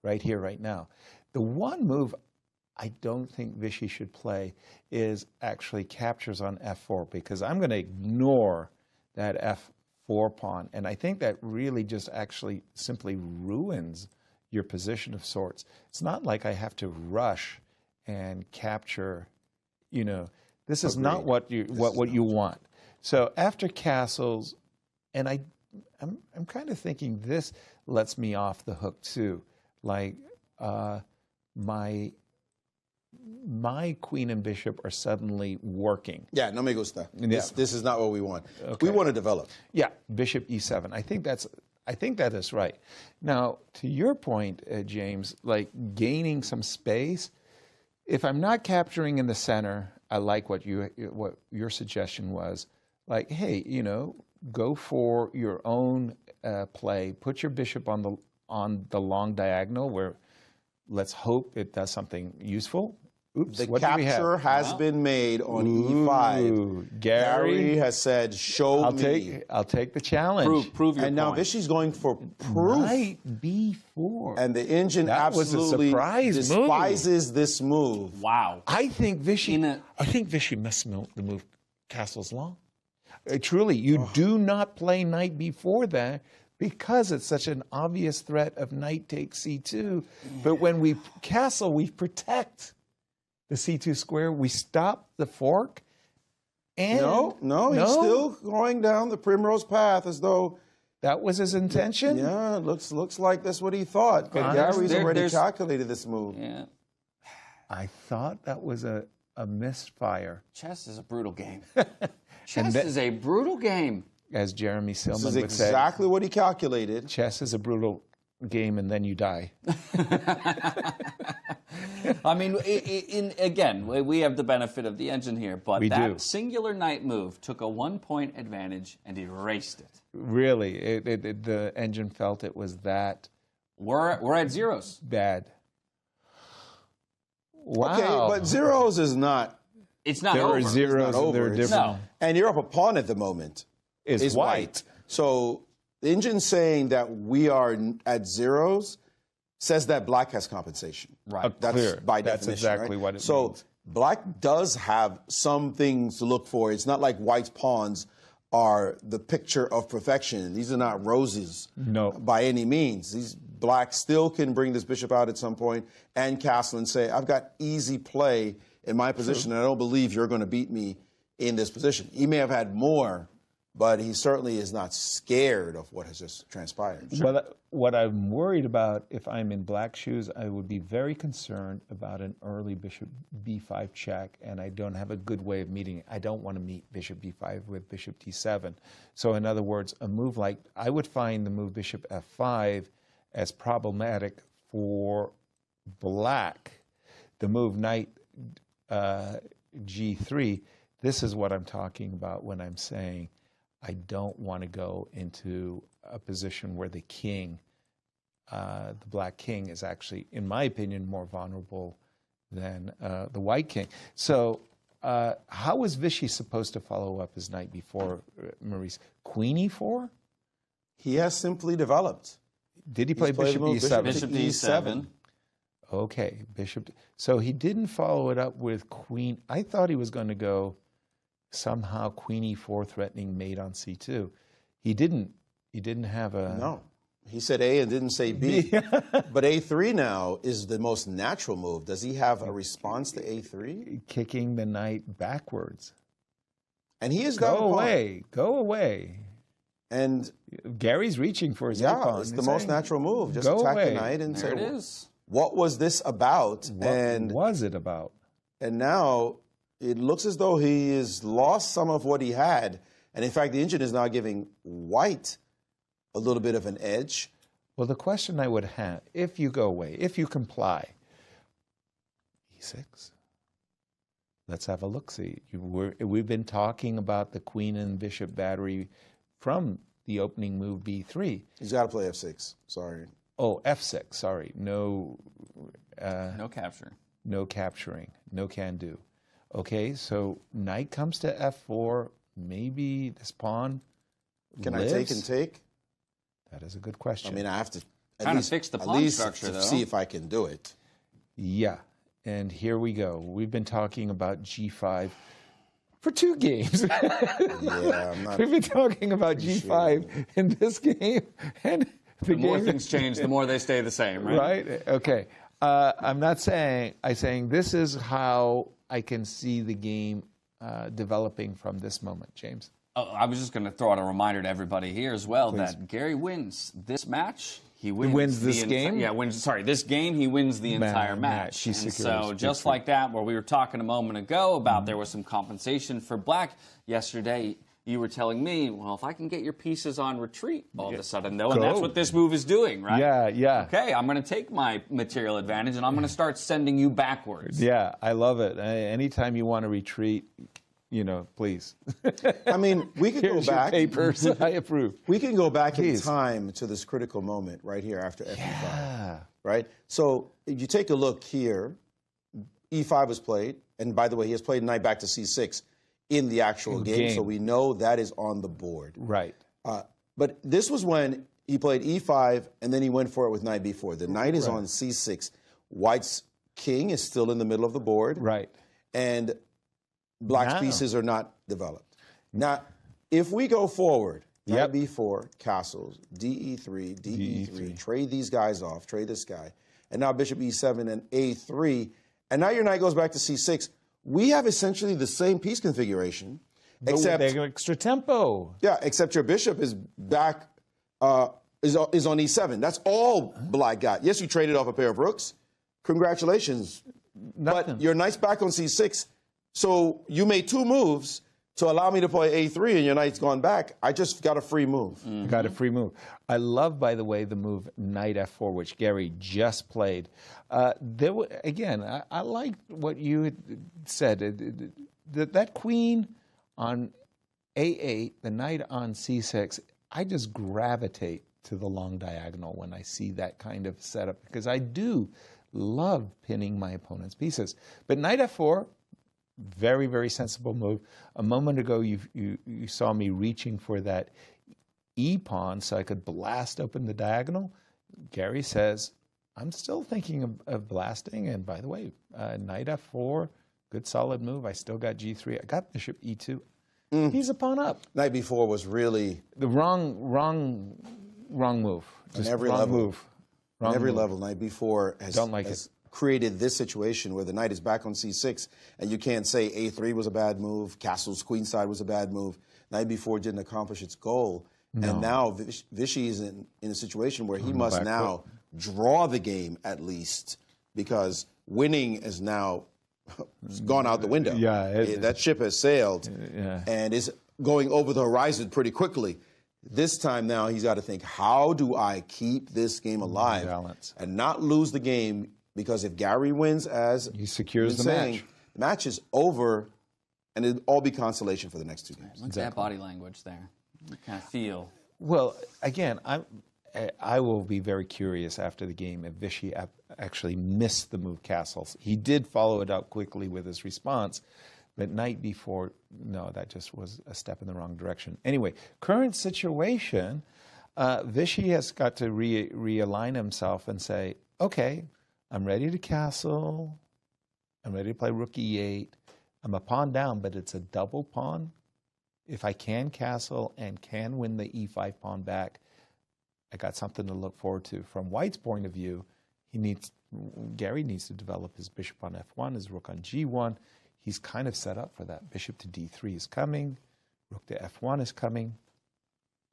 Speaker 2: right here, right now. The one move I don't think Vishy should play is actually captures on f4, because I'm going to ignore that f4 pawn. And I think that really just actually simply ruins your position of sorts. It's not like I have to rush and capture, This is not what you want. So after castles, and I'm kind of thinking this lets me off the hook too. Like my queen and bishop are suddenly working.
Speaker 1: Yeah, no me gusta. This is not what we want.
Speaker 2: Okay.
Speaker 1: We want to develop.
Speaker 2: Yeah, bishop e7. I think that is right. Now, to your point, James, like gaining some space. If I'm not capturing in the center, I like what your suggestion was. Like, hey, go for your own play. Put your bishop on the long diagonal where let's hope it does something useful. Oops,
Speaker 1: the capture has been made on e5. Garry has said, "Show me."
Speaker 2: I'll take the challenge.
Speaker 3: Prove your
Speaker 1: point. And now Vishy's going for proof.
Speaker 2: Knight b4.
Speaker 1: And the engine absolutely despises this move.
Speaker 3: Wow.
Speaker 2: I think Vishy must know the move castles long. Truly, you do not play knight b4 there because it's such an obvious threat of knight takes c2. But when we castle, we protect the c2 square. We stop the fork. And
Speaker 1: no, he's still going down the primrose path as though
Speaker 2: that was his intention.
Speaker 1: Yeah, looks like that's what he thought. But Gary's already calculated this move.
Speaker 3: Yeah.
Speaker 2: I thought that was a misfire.
Speaker 3: Chess is a brutal game. Chess is a brutal game.
Speaker 2: As Jeremy Silman would say.
Speaker 1: This is exactly what he calculated.
Speaker 2: Chess is a brutal game, and then you die.
Speaker 3: I mean, again, we have the benefit of the engine here, but that singular knight move took a 1-point advantage and erased it.
Speaker 2: Really, the engine felt it was that.
Speaker 3: We're at zeros.
Speaker 2: Bad. Wow.
Speaker 1: Okay, but zeros is not.
Speaker 3: It's not
Speaker 2: there
Speaker 3: over.
Speaker 2: There are zeros.
Speaker 1: Over.
Speaker 2: They're different.
Speaker 3: No.
Speaker 1: And you're up a pawn at the moment.
Speaker 2: Is white.
Speaker 1: So the engine saying that we are at zeros says that black has compensation.
Speaker 3: Right.
Speaker 1: That's
Speaker 2: clear.
Speaker 1: by
Speaker 2: That's
Speaker 1: definition.
Speaker 2: exactly
Speaker 1: right?
Speaker 2: what it
Speaker 1: so
Speaker 2: means.
Speaker 1: Black does have some things to look for. It's not like white's pawns are the picture of perfection. These are not roses by any means. These black still can bring this bishop out at some point and castle and say, I've got easy play in my position, and I don't believe you're going to beat me in this position. He may have had more, but he certainly is not scared of what has just transpired.
Speaker 2: Well, what I'm worried about, if I'm in black shoes, I would be very concerned about an early bishop b5 check, and I don't have a good way of meeting it. I don't want to meet bishop b5 with bishop d7. So in other words, a move like, I would find the move bishop f5 as problematic for black. The move knight g3, this is what I'm talking about when I'm saying I don't want to go into a position where the king, the black king, is actually, in my opinion, more vulnerable than the white king. So how is Vishy supposed to follow up his knight before, Maurice? Queen e4?
Speaker 1: He has simply developed.
Speaker 2: Did he play bishop e7?
Speaker 3: Bishop d7.
Speaker 2: Okay, bishop. So he didn't follow it up with queen. I thought he was going to go somehow queen e4 threatening mate on c2. He didn't have a...
Speaker 1: No. He said A and didn't say B. But a3 now is the most natural move. Does he have a response to a3?
Speaker 2: Kicking the knight backwards.
Speaker 1: And he has
Speaker 2: Go away.
Speaker 1: And
Speaker 2: Gary's reaching for his pawn.
Speaker 1: it's the most natural move. Just attack the knight and say, what was this about?
Speaker 2: What was it about?
Speaker 1: And now it looks as though he has lost some of what he had. And in fact, the engine is now giving white a little bit of an edge.
Speaker 2: Well, the question I would have, if you go away, if you comply, e6. Let's have a look-see. We've been talking about the queen and bishop battery from the opening move b3.
Speaker 1: He's got to play f6. Sorry.
Speaker 2: Oh, f6. Sorry. No
Speaker 3: capturing.
Speaker 2: No capturing. No can do. Okay, so knight comes to f4. Maybe this pawn
Speaker 1: Can
Speaker 2: lives?
Speaker 1: I take and take?
Speaker 2: That is a good question.
Speaker 1: I mean, I have to
Speaker 3: kind of fix the pawn structure, though.
Speaker 1: See if I can do it.
Speaker 2: Yeah, and here we go. We've been talking about g5 for 2 games.
Speaker 1: Yeah, I'm not.
Speaker 2: We've been talking about g5 in this game, and
Speaker 3: the more things change, the more they stay the same, right?
Speaker 2: Right. Okay. I'm not saying. I'm saying this is how I can see the game developing from this moment, James?
Speaker 3: Oh, I was just going to throw out a reminder to everybody here as well that Garry wins this match. He wins
Speaker 2: this game?
Speaker 3: This game, he wins the entire match.
Speaker 2: He
Speaker 3: And so just like that, where we were talking a moment ago about there was some compensation for black yesterday, you were telling me, well, if I can get your pieces on retreat all of a sudden, though, and that's what this move is doing, right?
Speaker 2: Yeah.
Speaker 3: Okay, I'm going to take my material advantage, and I'm going to start sending you backwards.
Speaker 2: Yeah, I love it. Anytime you want to retreat, please.
Speaker 1: I mean, we could go back.
Speaker 2: Your papers. I approve.
Speaker 1: We can go back in time to this critical moment right here after f5. Right? So if you take a look here, e5 was played. And by the way, he has played knight back to c6 in the actual game. So we know that is on the board.
Speaker 2: Right.
Speaker 1: But this was when he played e5, and then he went for it with knight b4. The knight is on c6. White's king is still in the middle of the board.
Speaker 2: Right.
Speaker 1: And black's pieces are not developed. Now, if we go forward, knight b4, castles, de3, de3, trade these guys off, trade this guy, and now bishop e7 and a3, and now your knight goes back to c6, we have essentially the same piece configuration, except
Speaker 2: extra tempo.
Speaker 1: Yeah, except your bishop is back, is on e7. That's all black got. Yes, you traded off a pair of rooks. Congratulations.
Speaker 2: Nothing.
Speaker 1: But your knight's back on c6. So you made two moves to allow me to play a3, and your knight's gone back. I just got a free move.
Speaker 2: Got a free move. I love, by the way, the move knight f4, which Garry just played. Again, I like what you had said. That queen on a8, the knight on c6, I just gravitate to the long diagonal when I see that kind of setup, because I do love pinning my opponent's pieces. But knight f4, very, very sensible move. A moment ago, you saw me reaching for that e-pawn so I could blast open the diagonal. Garry says, I'm still thinking of blasting. And by the way, knight f4, good solid move. I still got g3. I got bishop e2. He's a pawn up.
Speaker 1: Knight b4 was really
Speaker 2: the wrong move.
Speaker 1: Just on every level. On every level, knight b4 has created this situation where the knight is back on c6, and you can't say a3 was a bad move, castle's queenside was a bad move. Knight b4 didn't accomplish its goal. No. And now Vishy is in a situation where he must now draw the game at least, because winning is now gone out the window. That ship has sailed and is going over the horizon pretty quickly. This time now he's got to think, how do I keep this game alive and not lose the game? Because if Garry wins, as
Speaker 2: he secures the match,
Speaker 1: the match is over, and it'll all be consolation for the next two games.
Speaker 3: What's that body language there? You kind of feel.
Speaker 2: Well, again, I will be very curious after the game if Vishy actually missed the move castles. He did follow it up quickly with his response, but knight b4, no, that just was a step in the wrong direction. Anyway, current situation, Vishy has got to realign himself and say, okay, I'm ready to castle. I'm ready to play rook e8. I'm a pawn down, but it's a double pawn. If I can castle and can win the e5 pawn back, I got something to look forward to. From White's point of view, Garry needs to develop his bishop on f1, his rook on g1. He's kind of set up for that. Bishop to d3 is coming. Rook to f1 is coming.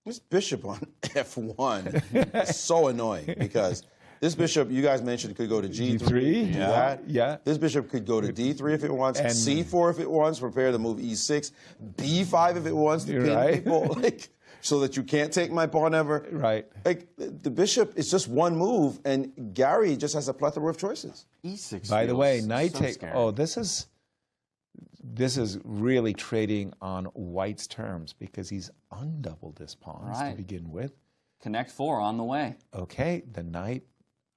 Speaker 1: This bishop on f1 is so annoying, because this bishop, you guys mentioned, could go to g3.
Speaker 2: Yeah.
Speaker 1: This bishop could go to d3 if it wants, and c4 if it wants, prepare to move e6, b5 if it wants to pin people, so that you can't take my pawn ever.
Speaker 2: Right.
Speaker 1: The bishop is just one move, and Garry just has a plethora of choices.
Speaker 3: e6.
Speaker 2: By the way, knight take. Oh, this is really trading on White's terms, because he's undoubled his pawns to begin with.
Speaker 3: Connect 4 on the way.
Speaker 2: Okay, the knight.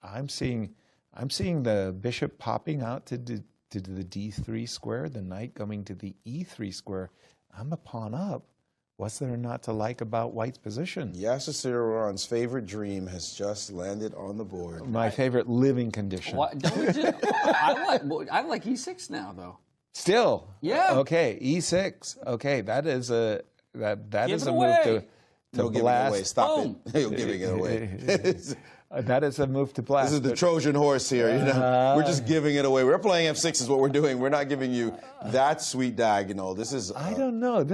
Speaker 2: I'm seeing the bishop popping out to the d3 square, the knight going to the e3 square. I'm a pawn up. What's there not to like about White's position?
Speaker 1: Yasser Seirawan's favorite dream has just landed on the board.
Speaker 2: My favorite living condition.
Speaker 3: I like e6 now, though.
Speaker 2: Still?
Speaker 3: Yeah.
Speaker 2: Okay, e6. Okay, that is a move to
Speaker 1: He'll
Speaker 2: blast.
Speaker 1: Give it away. Stop it. He'll giving it away.
Speaker 2: That is a move to blast.
Speaker 1: This is the Trojan horse here. You know? We're just giving it away. We're playing F6 is what we're doing. We're not giving you that sweet diagonal. This is...
Speaker 2: I don't know.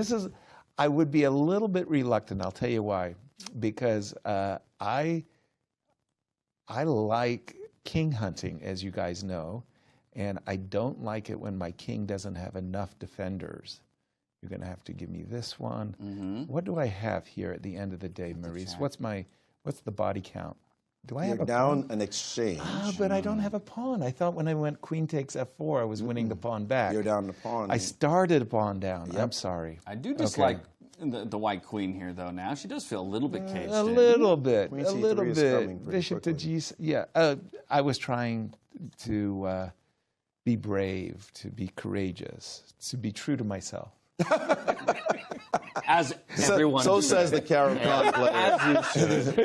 Speaker 2: I would be a little bit reluctant. I'll tell you why. Because I like king hunting, as you guys know, and I don't like it when my king doesn't have enough defenders. You're going to have to give me this one. What do I have here at the end of the day, Maurice? What's the body count? Do I have a
Speaker 1: down
Speaker 2: pawn?
Speaker 1: an exchange.
Speaker 2: But I don't have a pawn. I thought when I went queen takes f4, I was winning the pawn back.
Speaker 1: You're down the pawn.
Speaker 2: I started a pawn down. Yep. I'm sorry.
Speaker 3: I do dislike the white queen here, though. Now she does feel a little bit caged
Speaker 2: A
Speaker 3: in.
Speaker 2: little bit.
Speaker 1: Queen
Speaker 2: A
Speaker 1: C3
Speaker 2: little
Speaker 1: is
Speaker 2: bit.
Speaker 1: coming pretty
Speaker 2: Bishop to
Speaker 1: quickly.
Speaker 2: G. Yeah. I was trying to be brave, to be courageous, to be true to myself.
Speaker 3: As everyone
Speaker 1: So
Speaker 3: should.
Speaker 1: says the Caro-Kann player,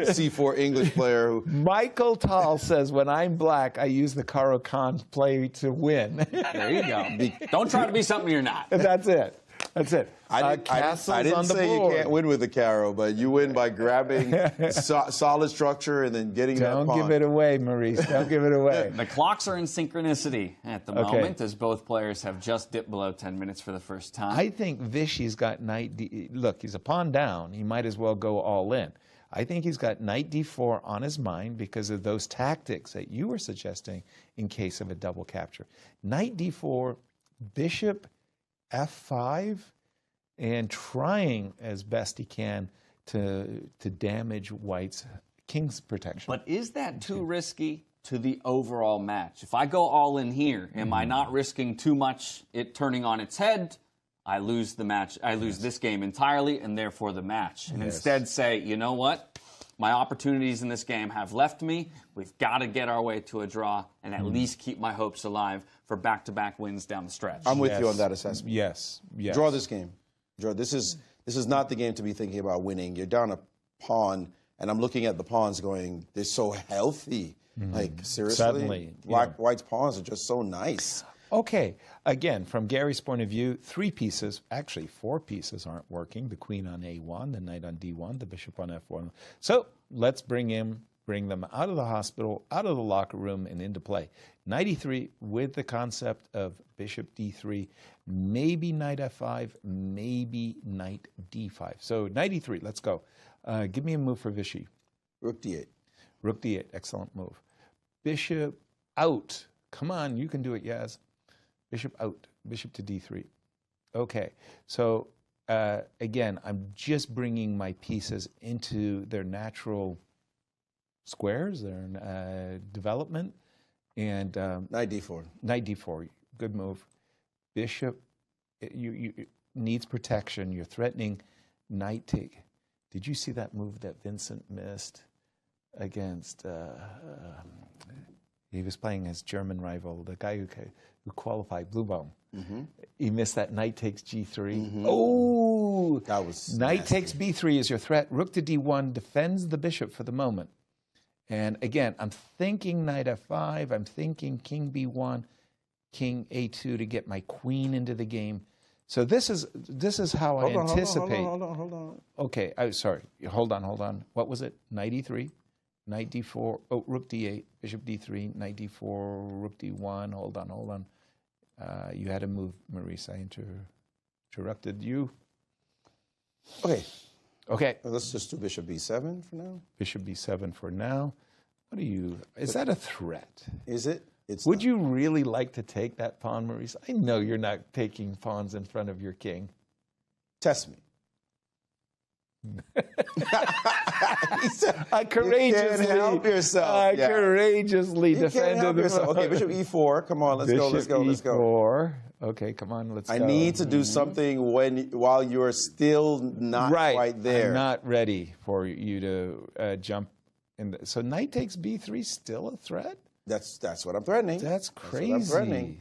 Speaker 1: C4 English player. Who,
Speaker 2: Michael Tall says, when I'm black, I use the Caro-Kann play to win.
Speaker 3: There you go. Don't try to be something you're not.
Speaker 2: That's it. That's it.
Speaker 1: I
Speaker 2: Castles
Speaker 1: didn't
Speaker 2: on the
Speaker 1: say
Speaker 2: board.
Speaker 1: you can't win with the Caro, but you win by grabbing solid structure and then getting that
Speaker 2: Don't
Speaker 1: pawn.
Speaker 2: give it away, Maurice. Don't give it away.
Speaker 3: The clocks are in synchronicity at the
Speaker 2: Okay.
Speaker 3: moment, as both players have just dipped below 10 minutes for the first time.
Speaker 2: I think Vishy's got knight D. Look, he's a pawn down. He might as well go all in. I think he's got knight D4 on his mind because of those tactics that you were suggesting in case of a double capture. Knight D4, bishop F5, and trying as best he can to damage White's king's protection.
Speaker 3: But is that too risky to the overall match? If I go all in here, am I not risking too much it turning on its head? I lose the match. I lose this game entirely, and therefore the match. And instead say, you know what? My opportunities in this game have left me. We've got to get our way to a draw and at least keep my hopes alive for back-to-back wins down the stretch.
Speaker 1: I'm with you on that assessment.
Speaker 2: Yes.
Speaker 1: Draw this game. Draw. This is not the game to be thinking about winning. You're down a pawn, and I'm looking at the pawns going, they're so healthy. Like, seriously?
Speaker 2: Suddenly,
Speaker 1: White's pawns are just so nice.
Speaker 2: Okay, again, from Gary's point of view, 3 pieces, actually 4 pieces aren't working. The queen on A1, the knight on D1, the bishop on F1. So let's bring them out of the hospital, out of the locker room, and into play. Knight E3 with the concept of bishop D3, maybe knight F5, maybe knight D5. So knight E3, let's go. Give me a move for Vishy.
Speaker 1: Rook D8.
Speaker 2: Rook D8, excellent move. Bishop out. Come on, you can do it, Yaz. Bishop out, bishop to D3. Okay, so again, I'm just bringing my pieces into their natural squares, their development, and
Speaker 1: Knight D4.
Speaker 2: knight D4, good move. Bishop you needs protection. You're threatening knight take. Did you see that move that Vincent missed against? He was playing his German rival, the guy who qualified, Bluebaum. He missed that knight takes G3. Oh!
Speaker 1: That was
Speaker 2: Knight
Speaker 1: nasty.
Speaker 2: takes B3 is your threat. Rook to D1 defends the bishop for the moment. And again, I'm thinking knight F5. I'm thinking king B1, king A2 to get my queen into the game. So this is how I anticipate.
Speaker 1: Hold on.
Speaker 2: Okay, sorry. Hold on. What was it? Knight E3, knight D4, oh, rook D8, bishop D3, knight D4, rook D1. Hold on. You had to move, Maurice. I interrupted you. Okay.
Speaker 1: Let's just do bishop B7 for now.
Speaker 2: Bishop B7 for now. Is that a threat?
Speaker 1: Is it? It's
Speaker 2: Would
Speaker 1: not.
Speaker 2: you really like to take that pawn, Maurice? I know you're not taking pawns in front of your king.
Speaker 1: Test me. He said,
Speaker 2: Courageously,
Speaker 1: you can't help yourself. Yeah.
Speaker 2: Courageously
Speaker 1: You can't
Speaker 2: defended
Speaker 1: help
Speaker 2: the
Speaker 1: yourself. Okay, bishop E4. Come on, let's go.
Speaker 2: E4. Okay, come on, let's go.
Speaker 1: I need to do something while you're still not quite there.
Speaker 2: I'm not ready for you to jump in. So knight takes B3 still a threat?
Speaker 1: That's what I'm threatening.
Speaker 2: That's crazy.
Speaker 1: That's what I'm threatening.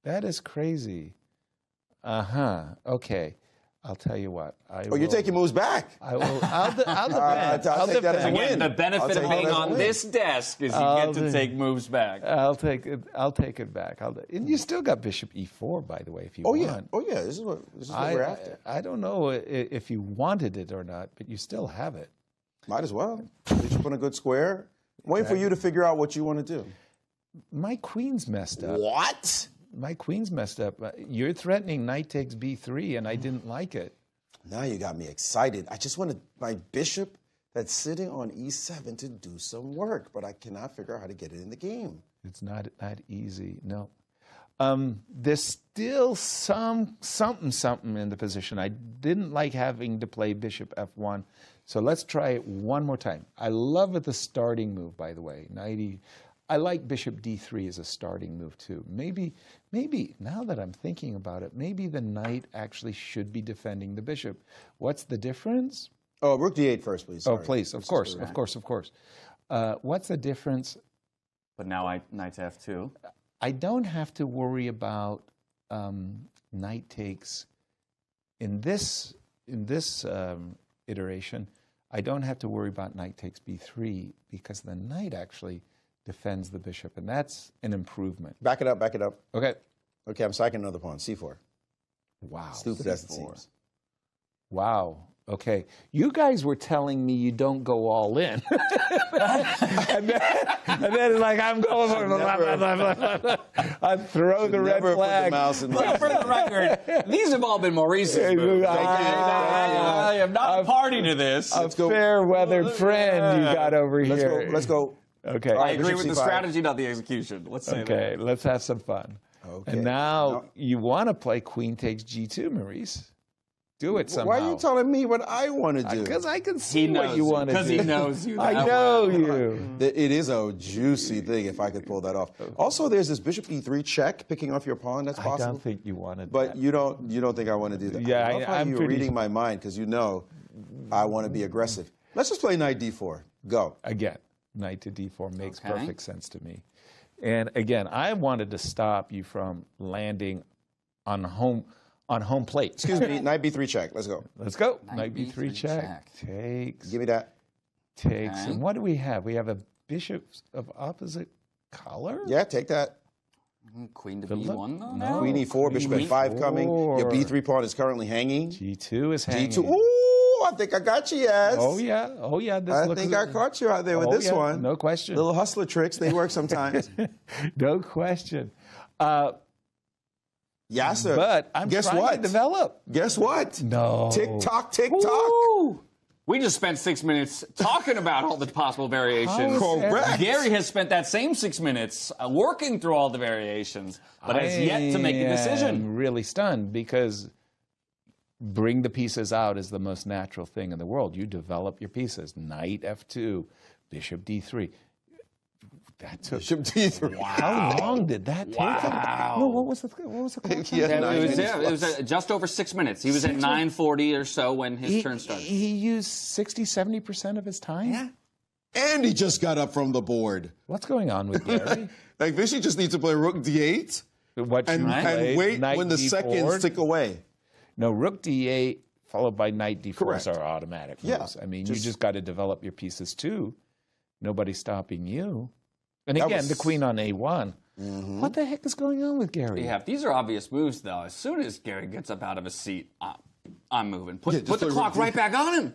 Speaker 2: That is crazy. Okay. I'll tell you what.
Speaker 1: You're taking moves back.
Speaker 2: I will. I'll defend.
Speaker 1: I'll take that as a win.
Speaker 3: Again, the benefit of being on this desk is you get to take moves back.
Speaker 2: I'll take it back. And you still got bishop E4, by the way, if you want.
Speaker 1: Oh yeah. This is what we're after.
Speaker 2: I don't know if you wanted it or not, but you still have it.
Speaker 1: Might as well. At least you put a good square. Waiting for you to figure out what you want to do.
Speaker 2: My queen's messed up.
Speaker 1: What?
Speaker 2: My queen's messed up. You're threatening knight takes b3, and I didn't like it.
Speaker 1: Now you got me excited. I just wanted my bishop that's sitting on e7 to do some work, but I cannot figure out how to get it in the game.
Speaker 2: It's not that easy, no. There's still something in the position. I didn't like having to play bishop f1, so let's try it one more time. I love it, the starting move, by the way. I like bishop d3 as a starting move, too. Maybe, now that I'm thinking about it, maybe the knight actually should be defending the bishop. What's the difference?
Speaker 1: Oh, rook d8 first, please. Sorry.
Speaker 2: Oh, please, of course. What's the difference?
Speaker 3: But now knight to f2.
Speaker 2: I don't have to worry about knight takes in this iteration. I don't have to worry about knight takes b3 because the knight actually defends the bishop, and that's an improvement.
Speaker 1: Back it up, back it up.
Speaker 2: Okay.
Speaker 1: Okay, I'm sacking another pawn, c4.
Speaker 2: Wow.
Speaker 1: Stupid as it seems.
Speaker 2: Wow. Okay. You guys were telling me you don't go all in. and then like, I'm going for I throw the red flag.
Speaker 3: But for the record, these have all been Maurice's moves. I am not a party to this.
Speaker 2: A fair-weathered friend you got over here.
Speaker 1: Let's go.
Speaker 2: Okay.
Speaker 3: I agree with the strategy, not the execution. Let's say that.
Speaker 2: Okay, let's have some fun.
Speaker 1: Okay.
Speaker 2: And now you want to play queen takes g2, Maurice. Do it somehow.
Speaker 1: Why are you telling me what I want to do?
Speaker 2: Because I can see what you want to do.
Speaker 3: Because he knows you.
Speaker 2: I know you.
Speaker 1: It is a juicy thing if I could pull that off. Also, there's this bishop e3 check, picking off your pawn. That's possible.
Speaker 2: I don't think you wanted
Speaker 1: But
Speaker 2: that.
Speaker 1: you don't think I want to do that.
Speaker 2: Yeah,
Speaker 1: I love how
Speaker 2: I'm
Speaker 1: you're reading my mind because you know I want to be aggressive. Let's just play knight d4. Go.
Speaker 2: Again, knight to d4 makes perfect sense to me. And again, I wanted to stop you from landing on home plate.
Speaker 1: Excuse me, knight b3 check. Let's go.
Speaker 2: Let's go. Knight b3 check. Takes.
Speaker 1: Give me that.
Speaker 2: Takes. And what do we have? We have a bishop of opposite color?
Speaker 1: Yeah, take that.
Speaker 3: Queen to b1, though?
Speaker 2: No.
Speaker 1: Queen e4, bishop f5 coming. Your b3 pawn is currently hanging.
Speaker 2: g2 is hanging.
Speaker 1: g2. Ooh, I think I got you, yes.
Speaker 2: Oh, yeah. Oh, yeah.
Speaker 1: I think I caught you out there with this one.
Speaker 2: No question.
Speaker 1: Little hustler tricks, they work sometimes.
Speaker 2: No question.
Speaker 1: Yeah, sir.
Speaker 2: But I'm trying to develop.
Speaker 1: Guess what?
Speaker 2: No.
Speaker 1: Tick tock, tick tock.
Speaker 3: Ooh. We just spent 6 minutes talking about all the possible variations.
Speaker 1: Correct.
Speaker 3: Gary has spent that same 6 minutes working through all the variations, but has yet to make a decision.
Speaker 2: I'm really stunned because bring the pieces out is the most natural thing in the world. You develop your pieces. Knight f2, bishop d3. That took
Speaker 1: Bishop d3.
Speaker 2: Wow. How long did that take? No, what was the clock?
Speaker 3: It was just over 6 minutes. He was at 9:40 or so when his turn started.
Speaker 2: He used 60-70% of his time?
Speaker 1: Yeah. And he just got up from the board.
Speaker 2: What's going on with Gary?
Speaker 1: Like, Vishy just needs to play rook d8 and wait when the seconds tick away.
Speaker 2: No, rook d8 followed by knight d4
Speaker 1: Correct.
Speaker 2: are automatic moves.
Speaker 1: Yeah,
Speaker 2: I mean, you just got to develop your pieces too. Nobody's stopping you. And again, the queen on a1. What the heck is going on with Gary?
Speaker 3: Yeah, these are obvious moves, though. As soon as Gary gets up out of his seat, I'm moving. Put the clock right back on him.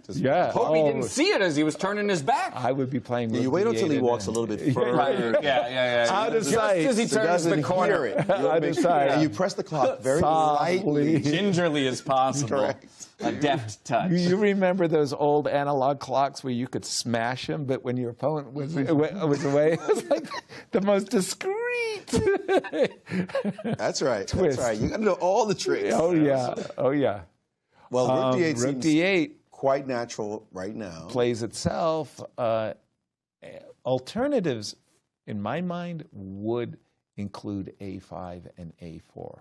Speaker 3: Hope he didn't see it as he was turning his back.
Speaker 2: I would be playing rook
Speaker 1: you wait until he walks a little bit further.
Speaker 3: Out
Speaker 2: of sight.
Speaker 3: As he turns the corner.
Speaker 2: Out of sight.
Speaker 1: And you press the clock very lightly.
Speaker 3: Gingerly as possible.
Speaker 1: Correct.
Speaker 3: A deft touch.
Speaker 2: You remember those old analog clocks where you could smash them, but when your opponent was away, it was like the most discreet.
Speaker 1: That's right.
Speaker 2: Twist.
Speaker 1: That's right. You got to know all the tricks.
Speaker 2: Oh, yeah. Oh, yeah.
Speaker 1: Well, rook d8
Speaker 2: rook
Speaker 1: seems
Speaker 2: d8
Speaker 1: quite natural right now.
Speaker 2: plays itself. Alternatives, in my mind, would include a5 and a4.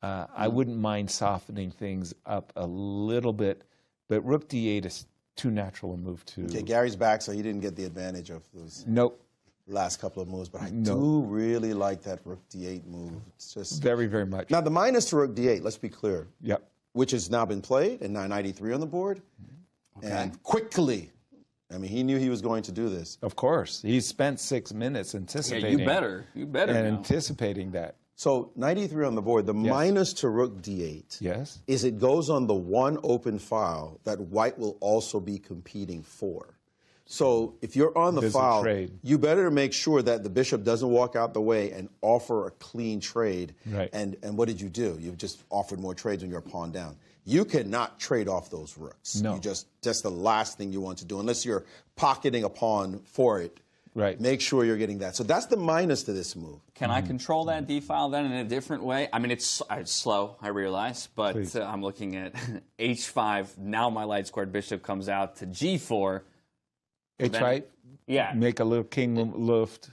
Speaker 2: I wouldn't mind softening things up a little bit, but rook d8 is too natural a move too.
Speaker 1: Okay, Gary's back, so he didn't get the advantage of those last couple of moves, but I do really like that rook d8 move. It's just
Speaker 2: very, very much.
Speaker 1: Now, the minus to rook d8, let's be clear.
Speaker 2: Yep.
Speaker 1: Which has now been played, and now knight e3 on the board. And quickly. I mean, he knew he was going to do this.
Speaker 2: Of course. He spent 6 minutes anticipating.
Speaker 3: Yeah, you better.
Speaker 2: And anticipating that.
Speaker 1: So knight e3 on the board, the minus to rook d8 is it goes on the one open file that white will also be competing for. So if you're on the
Speaker 2: There's a
Speaker 1: file,
Speaker 2: trade.
Speaker 1: you better make sure that the bishop doesn't walk out the way and offer a clean trade.
Speaker 2: Right.
Speaker 1: And what did you do? You've just offered more trades when you're pawn down. You cannot trade off those rooks.
Speaker 2: No.
Speaker 1: That's the last thing you want to do, unless you're pocketing a pawn for it.
Speaker 2: Right.
Speaker 1: Make sure you're getting that. So that's the minus to this move.
Speaker 3: Can I control that d-file then in a different way? I mean, it's slow, I realize, but I'm looking at h5. Now my light squared bishop comes out to g4.
Speaker 2: H5?
Speaker 3: Yeah.
Speaker 2: Make a little king lift,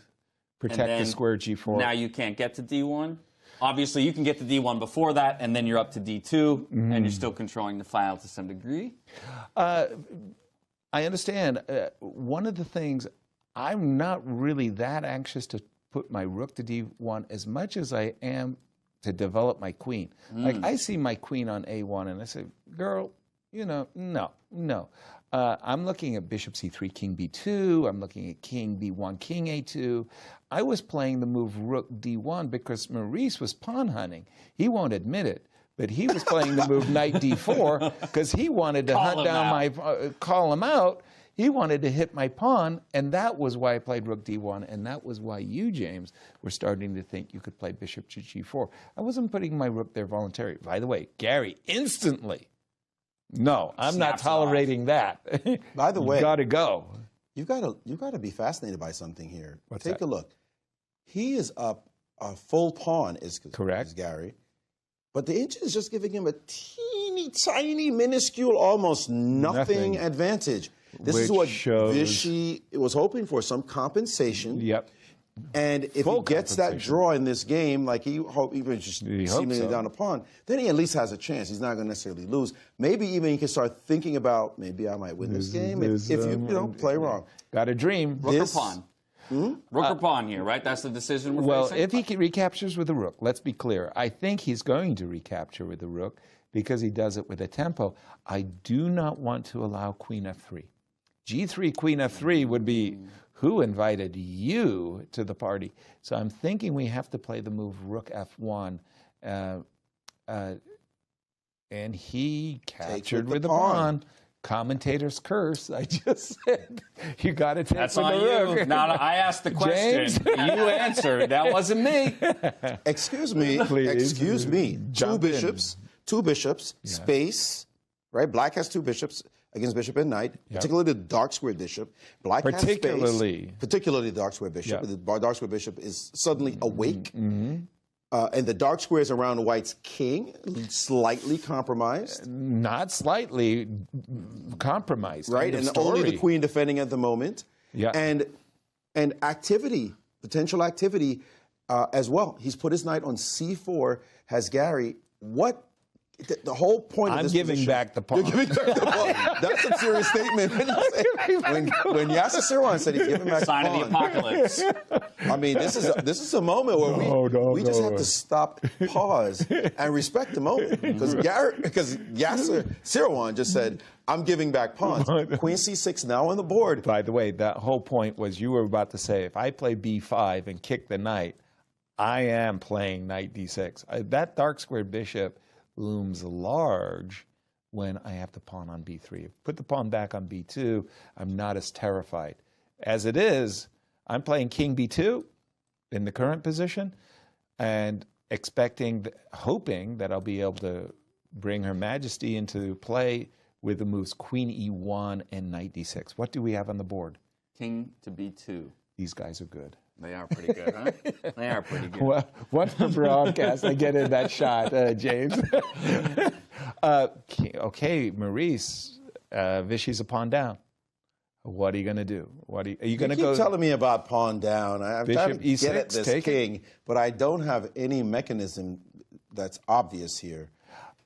Speaker 2: protect the square g4.
Speaker 3: Now you can't get to d1. Obviously, you can get to d1 before that, and then you're up to d2, and you're still controlling the file to some degree.
Speaker 2: I understand. One of the things, I'm not really that anxious to put my rook to d1 as much as I am to develop my queen. Like, I see my queen on a1, and I say, girl, you know, no. I'm looking at bishop c3, king b2. I'm looking at king b1, king a2. I was playing the move rook d1 because Maurice was pawn hunting. He won't admit it, but he was playing the move knight d4 because he wanted to hunt down call him out. He wanted to hit my pawn, and that was why I played rook d1, and that was why you, James, were starting to think you could play bishop to g4. I wasn't putting my rook there voluntarily. By the way, Gary, instantly, no, I'm not tolerating that.
Speaker 1: By the way,
Speaker 2: you got to go.
Speaker 1: You got to be fascinated by something here. Take a look. He is up a full pawn, is Gary, but the engine is just giving him a teeny tiny, minuscule, almost nothing advantage. This is what Vishy was hoping for, some compensation.
Speaker 2: Yep.
Speaker 1: And if he gets that draw in this game, like he was just seemingly down a pawn, then he at least has a chance. He's not going to necessarily lose. Maybe even he can start thinking about, maybe I might win this game if you play wrong.
Speaker 2: Got a dream.
Speaker 3: Rook or pawn? Rook or pawn here, right? That's the decision we're facing?
Speaker 2: If he recaptures with a rook, let's be clear. I think he's going to recapture with a rook because he does it with a tempo. I do not want to allow queen f3. G3, queen f3 would be, who invited you to the party? So I'm thinking we have to play the move rook f1. And he captured with the pawn. Commentator's curse. I just said, you got to take
Speaker 3: That's on you. Now, I asked the question.
Speaker 2: James?
Speaker 3: You answered. That wasn't me.
Speaker 1: Excuse me.
Speaker 2: Please.
Speaker 1: Excuse me.
Speaker 2: Jump
Speaker 1: Two bishops, space, right? Black has two bishops against bishop and knight, particularly the dark squared bishop. Black has space. Particularly the dark squared bishop. The dark squared bishop is suddenly awake. And the dark square is around white's king, slightly compromised.
Speaker 2: Not slightly compromised.
Speaker 1: Right, and only the queen defending at the moment.
Speaker 2: Yeah.
Speaker 1: And activity, potential activity as well. He's put his knight on c4, has Gary. What? The whole point of this
Speaker 2: giving back the pawn.
Speaker 1: You're giving back the pawn. That's a serious statement. When Yasser Seirawan said he's giving back the pawn.
Speaker 3: Sign of the apocalypse.
Speaker 1: I mean, this is a moment where we just have to stop, pause, and respect the moment. Because Yasser Seirawan just said, I'm giving back pawns. Queen c6 now on the board.
Speaker 2: By the way, that whole point was you were about to say, if I play b5 and kick the knight, I am playing knight d6. That dark squared bishop looms large when I have the pawn on b3. Put the pawn back on b2, I'm not as terrified. As it is, I'm playing king b2 in the current position and hoping that I'll be able to bring Her Majesty into play with the moves queen e1 and knight d6. What do we have on the board?
Speaker 3: King to b2.
Speaker 2: These guys are good.
Speaker 3: They are pretty good, huh? They are pretty good.
Speaker 2: Well, what's the broadcast? I get in that shot, James. Okay, Maurice, Vishy's a pawn down. What are you going to do? Are you going to go?
Speaker 1: You keep telling me about pawn down. I'm trying to
Speaker 2: E6,
Speaker 1: get at this king, but I don't have any mechanism that's obvious here.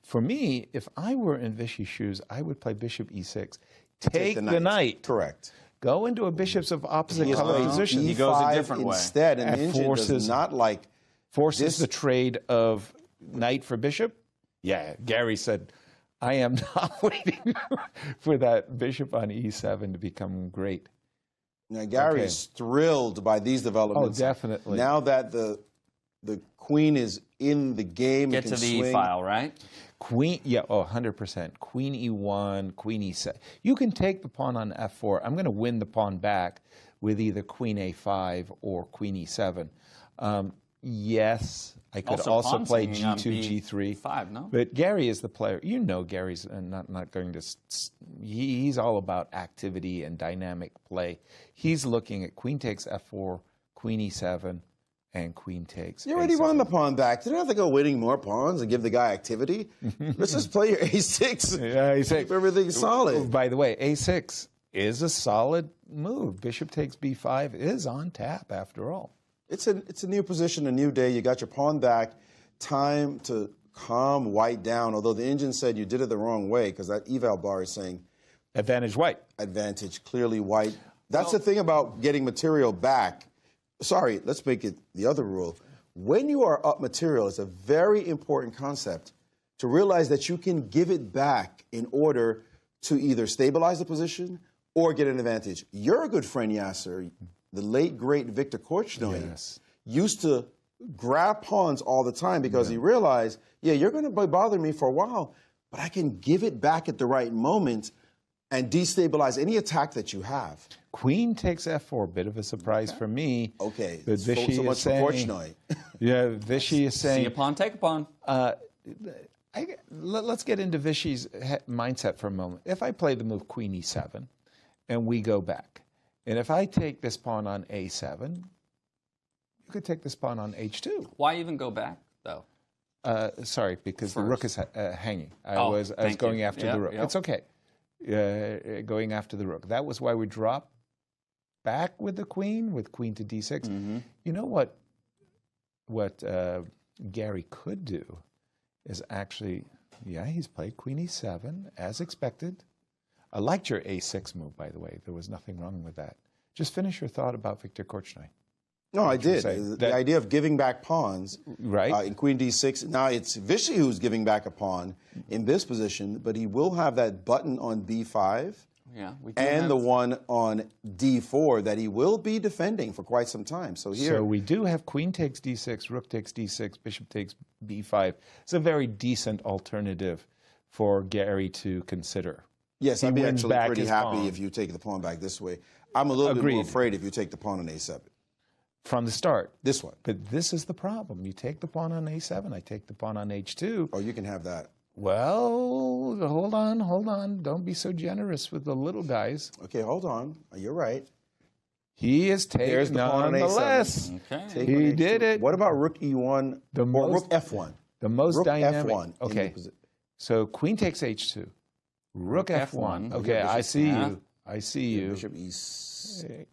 Speaker 2: For me, if I were in Vishy's shoes, I would play bishop e6. Take the knight.
Speaker 1: Correct.
Speaker 2: Go into a bishops of opposite color position.
Speaker 3: He goes a different way.
Speaker 1: Instead, and the engine does not like
Speaker 2: forces the trade of knight for bishop. Yeah, Gary said, I am not waiting for that bishop on e7 to become great.
Speaker 1: Now, Gary is thrilled by these developments.
Speaker 2: Oh, definitely.
Speaker 1: Now that the queen is in the game.
Speaker 3: Get to the E-file, right?
Speaker 2: Queen, yeah, 100%. Queen E1, Queen E7. You can take the pawn on F4. I'm going to win the pawn back with either Queen A5 or Queen E7. Yes, I could also play G2, G3.
Speaker 3: G5, no?
Speaker 2: But Garry is the player. You know Gary's not going to... He's all about activity and dynamic play. He's looking at Queen takes F4, Queen E7, and Queen takes
Speaker 1: You already
Speaker 2: A7.
Speaker 1: won the pawn back. You don't have to go winning more pawns and give the guy activity. Let's just play your A6.
Speaker 2: Yeah, A6.
Speaker 1: Keep everything solid.
Speaker 2: By the way, A6 is a solid move. Bishop takes B5 is on tap after all.
Speaker 1: It's a new position, a new day. You got your pawn back. Time to calm white down, although the engine said you did it the wrong way because that eval bar is saying
Speaker 2: Advantage white.
Speaker 1: Advantage, clearly white. That's the thing about getting material back. Sorry, let's make it the other rule. When you are up material, it's a very important concept to realize that you can give it back in order to either stabilize the position or get an advantage. Your good friend Yasser, the late, great Victor Korchnoi, used to grab pawns all the time because he realized, yeah, you're going to be bothering me for a while, but I can give it back at the right moment and destabilize any attack that you have.
Speaker 2: Queen takes F4, bit of a surprise for me.
Speaker 1: Okay,
Speaker 2: but Vichy
Speaker 1: so much
Speaker 2: is saying,
Speaker 1: for Korchnoi.
Speaker 2: yeah, Vichy is saying...
Speaker 3: See a pawn, take a pawn.
Speaker 2: Let's get into Vichy's mindset for a moment. If I play the move Queen E7 and we go back, and if I take this pawn on A7, you could take this pawn on H2.
Speaker 3: Why even go back, though?
Speaker 2: Sorry, because the rook is hanging. I was going after the rook.
Speaker 3: Yep.
Speaker 2: It's okay. Going after the rook. That was why we dropped back with the queen, with queen to D6.
Speaker 3: Mm-hmm.
Speaker 2: You know what Garry could do is actually, he's played Queen E7 as expected. I liked your A6 move, by the way. There was nothing wrong with that. Just finish your thought about Victor Korchnoi.
Speaker 1: No, I did. The idea of giving back pawns in Queen D6. Now, it's Vichy who's giving back a pawn in this position, but he will have that button on B5 and the one on D4 that he will be defending for quite some time. So here,
Speaker 2: so we do have Queen takes D6, Rook takes D6, Bishop takes B5. It's a very decent alternative for Garry to consider.
Speaker 1: Yes, I'd be actually pretty happy if you take the pawn back this way. I'm a little bit more afraid if you take the pawn on A7.
Speaker 2: From the start.
Speaker 1: This one.
Speaker 2: But this is the problem. You take the pawn on A7, I take the pawn on H2.
Speaker 1: Oh, you can have that.
Speaker 2: Well, hold on. Don't be so generous with the little guys.
Speaker 1: Okay, hold on. You're right.
Speaker 2: He is taking
Speaker 1: There's the pawn on
Speaker 2: A7.
Speaker 3: Okay.
Speaker 2: He did it.
Speaker 1: What about Rook E1 or Rook F1?
Speaker 2: The most
Speaker 1: Rook
Speaker 2: dynamic.
Speaker 1: F1.
Speaker 2: Okay. So Queen takes H2. Rook F1. Okay, I see you. I see you.
Speaker 1: Bishop E6.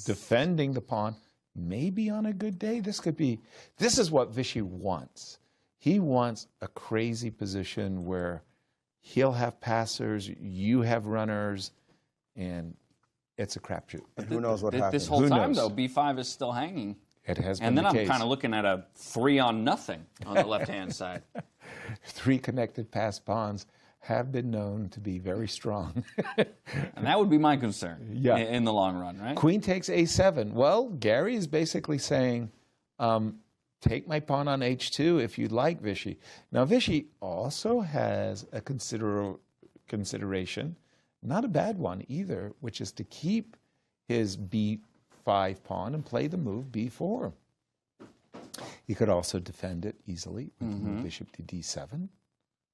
Speaker 2: Defending the pawn. Maybe on a good day, this is what Vichy wants. He wants a crazy position where he'll have passers, you have runners, and it's a crapshoot.
Speaker 1: And who knows what happens?
Speaker 3: This whole time, though, B5 is still hanging.
Speaker 2: It has been
Speaker 3: and then
Speaker 2: the
Speaker 3: I'm
Speaker 2: case.
Speaker 3: kind of looking at a 3-0 on the left-hand side.
Speaker 2: 3 connected passed pawns have been known to be very strong.
Speaker 3: And that would be my concern in the long run, right?
Speaker 2: Queen takes A7. Well, Garry is basically saying, take my pawn on H2 if you'd like, Vichy. Now, Vichy also has a consideration, not a bad one either, which is to keep his B5 pawn and play the move B4. He could also defend it easily with the move bishop to D7.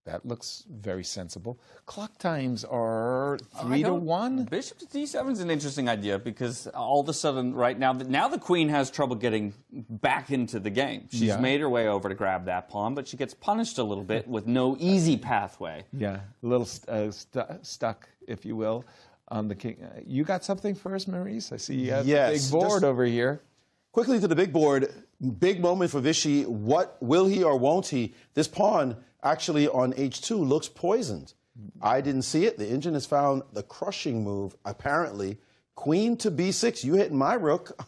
Speaker 2: That looks very sensible. Clock times are 3 to 1.
Speaker 3: Bishop to D7 is an interesting idea because all of a sudden, right now the queen has trouble getting back into the game. She's made her way over to grab that pawn, but she gets punished a little bit with no easy pathway.
Speaker 2: Yeah, a little stuck, if you will, on the king. You got something first, Maurice? I see you have the big board over here.
Speaker 1: Quickly to the big board. Big moment for Vichy. What will he or won't he? This pawn actually on H2 looks poisoned. I didn't see it. The engine has found the crushing move, apparently. Queen to B6. You hit my rook.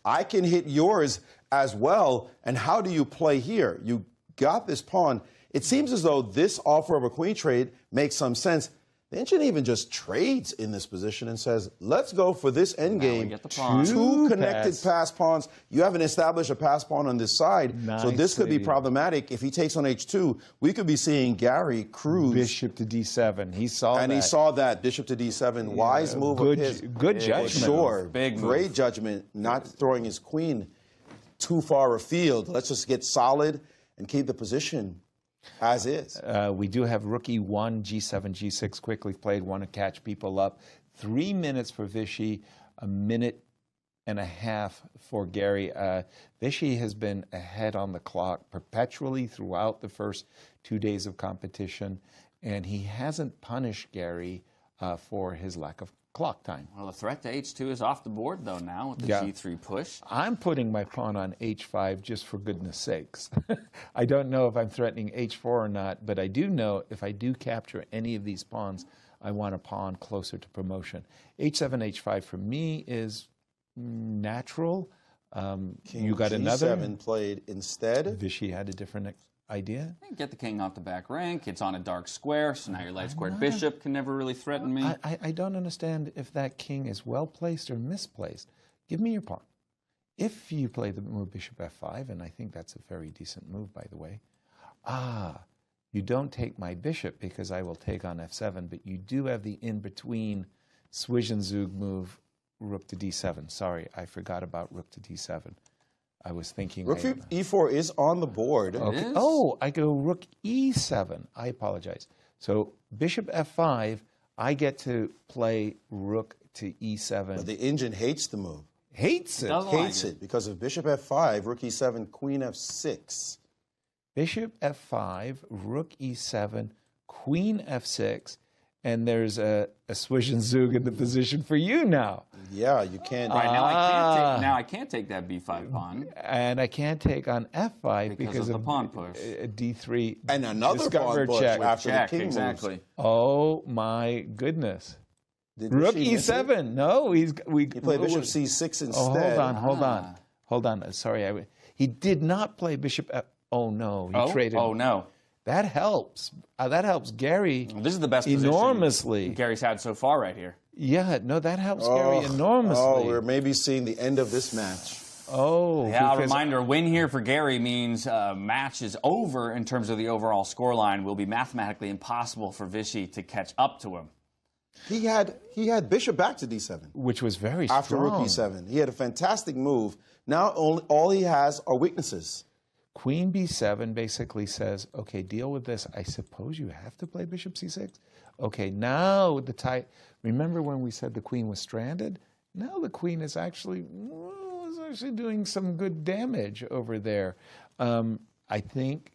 Speaker 1: I can hit yours as well. And how do you play here? You got this pawn. It seems as though this offer of a queen trade makes some sense. The ancient even just trades in this position and says, let's go for this endgame.
Speaker 3: Get the pawn.
Speaker 1: Two connected pass pawns. You haven't established a pass pawn on this side, so this could be problematic. If he takes on h2, we could be seeing Garry cruise.
Speaker 2: Bishop to d7. He saw
Speaker 1: and
Speaker 2: that.
Speaker 1: he saw that. Bishop to d7. Wise move
Speaker 2: good,
Speaker 1: of his.
Speaker 2: Good judgment.
Speaker 1: Sure.
Speaker 3: Big move.
Speaker 1: Great judgment, not throwing his queen too far afield. Let's just get solid and keep the position as is.
Speaker 2: We do have rook e1, g7, g6 quickly played. Want to catch people up. 3 minutes for Vishy, a minute and a half for Garry. Vishy has been ahead on the clock perpetually throughout the first 2 days of competition, and he hasn't punished Garry for his lack of clock time.
Speaker 3: Well, the threat to h2 is off the board, though, now with the g3 push.
Speaker 2: I'm putting my pawn on h5 just for goodness sakes. I don't know if I'm threatening h4 or not, but I do know if I do capture any of these pawns, I want a pawn closer to promotion. h7, h5 for me is natural. You got another.
Speaker 1: G7 played instead.
Speaker 2: Vishy had a different idea.
Speaker 3: Get the king off the back rank. It's on a dark square, so now your light squared bishop can never really threaten me.
Speaker 2: I don't understand if that king is well placed or misplaced. Give me your pawn. If you play the move bishop f5, and I think that's a very decent move, by the way. You don't take my bishop because I will take on f7, but you do have the in-between Zwischenzug move, rook to d7. Sorry, I forgot about rook to d7. I was thinking...
Speaker 1: Rook e4 is on the board.
Speaker 2: Okay. Oh, I go rook e7. I apologize. So bishop f5, I get to play rook to e7.
Speaker 1: But the engine hates the move.
Speaker 2: Hates it.
Speaker 1: Hates it because of bishop f5, rook e7, queen f6.
Speaker 2: Bishop f5, rook e7, queen f6, and there's a Zwischenzug in the position for you now.
Speaker 1: Yeah, you can't.
Speaker 3: All right, now I can't take that b5 pawn.
Speaker 2: And I can't take on f5 because
Speaker 3: of the pawn push.
Speaker 2: D3.
Speaker 1: And another pawn push
Speaker 2: check.
Speaker 1: after
Speaker 3: Check,
Speaker 1: the king
Speaker 3: exactly.
Speaker 1: moves.
Speaker 2: Oh my goodness. Rook e7. No,
Speaker 1: he played bishop c6 instead.
Speaker 2: Oh, hold on. Sorry, he did not play bishop f. Oh no, he traded.
Speaker 3: Oh no.
Speaker 2: That helps. That helps Garry.
Speaker 3: This is the best
Speaker 2: enormously.
Speaker 3: Garry's had so far right here.
Speaker 2: Yeah, no, that helps Garry enormously.
Speaker 1: Oh, we're maybe seeing the end of this match.
Speaker 2: Oh,
Speaker 3: yeah. A reminder: win here for Garry means match is over in terms of the overall scoreline. Will be mathematically impossible for Vishy to catch up to him.
Speaker 1: He had bishop back to d7,
Speaker 2: which was very strong.
Speaker 1: After rook e7, he had a fantastic move. Now all he has are weaknesses.
Speaker 2: Queen b7 basically says, okay, deal with this. I suppose you have to play bishop c6. Okay, now the tie. Remember when we said the queen was stranded? Now the queen is actually doing some good damage over there. I think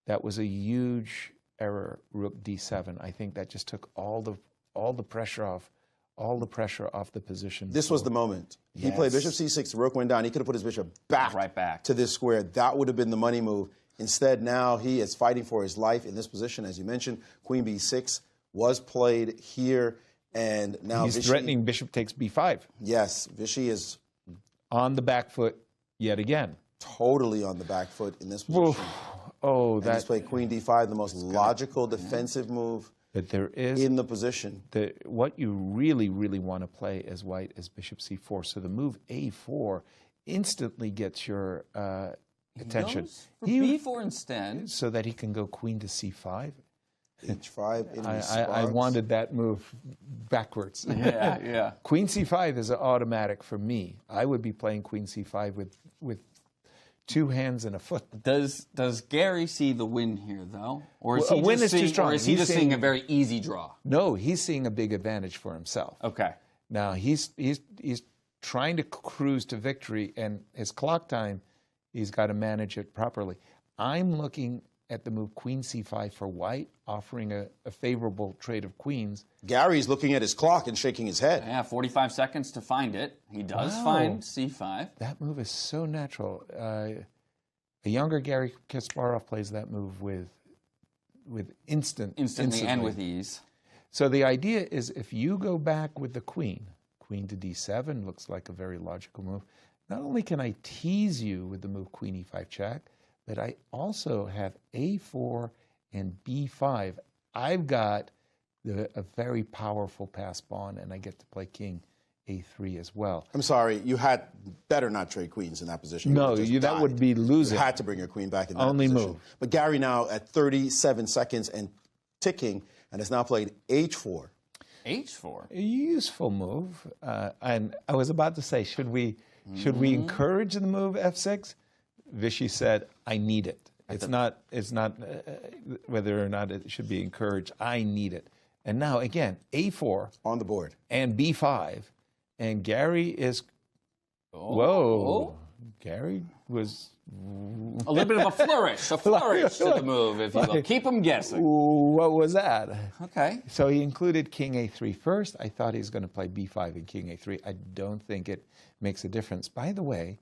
Speaker 2: that was a huge error, rook d7. I think that just took all the pressure off. All the pressure off the position.
Speaker 1: This was the moment. He played bishop c6, the rook went down. He could have put his bishop right back to this square. That would have been the money move. Instead, now he is fighting for his life in this position. As you mentioned, queen b6 was played here, and now
Speaker 2: he's threatening bishop takes b5.
Speaker 1: Yes, Vishy is
Speaker 2: on the back foot yet again.
Speaker 1: Totally on the back foot in this position. He's played queen d5, the most logical defensive move.
Speaker 2: But there is
Speaker 1: in the position.
Speaker 2: What you really, really want to play as white is bishop c4. So the move a4 instantly gets your attention.
Speaker 3: He goes for b4 instead,
Speaker 2: so that he can go queen to c5.
Speaker 1: h5.
Speaker 2: I wanted that move backwards.
Speaker 3: Yeah.
Speaker 2: Queen c5 is an automatic for me. I would be playing queen c5 with 2 hands and a foot.
Speaker 3: Does Garry see the win here, though? Or is
Speaker 2: a win is too strong.
Speaker 3: Or is he just seeing a very easy draw?
Speaker 2: No, he's seeing a big advantage for himself.
Speaker 3: Okay.
Speaker 2: Now, he's trying to cruise to victory, and his clock time, he's got to manage it properly. I'm looking at the move queen c5 for white, offering a favorable trade of queens.
Speaker 1: Garry's looking at his clock and shaking his head.
Speaker 3: Yeah, 45 seconds to find it. He does find c5.
Speaker 2: That move is so natural. A younger Garry Kasparov plays that move with instantly
Speaker 3: and with ease.
Speaker 2: So the idea is if you go back with the queen to d7 looks like a very logical move. Not only can I tease you with the move queen e5 check, but I also have a4 and b5. I've got a very powerful pass pawn, and I get to play king a3 as well.
Speaker 1: I'm sorry, you had better not trade queens in that position.
Speaker 2: No,
Speaker 1: You
Speaker 2: that would be losing.
Speaker 1: You had to bring your queen back in that
Speaker 2: Only
Speaker 1: position.
Speaker 2: move.
Speaker 1: But Garry now at 37 seconds and ticking, and has now played h4.
Speaker 3: H4?
Speaker 2: A useful move. And I was about to say, should we encourage the move f6? Vishy said, I need it. It's not whether or not it should be encouraged. I need it. And now, again, a4.
Speaker 1: On the board.
Speaker 2: And b5. And Garry is... Whoa. Garry was...
Speaker 3: A little bit of a flourish to the move, if you will. Keep him guessing.
Speaker 2: What was that?
Speaker 3: Okay.
Speaker 2: So he included king a3 first. I thought he was going to play b5 and king a3. I don't think it makes a difference. By the way,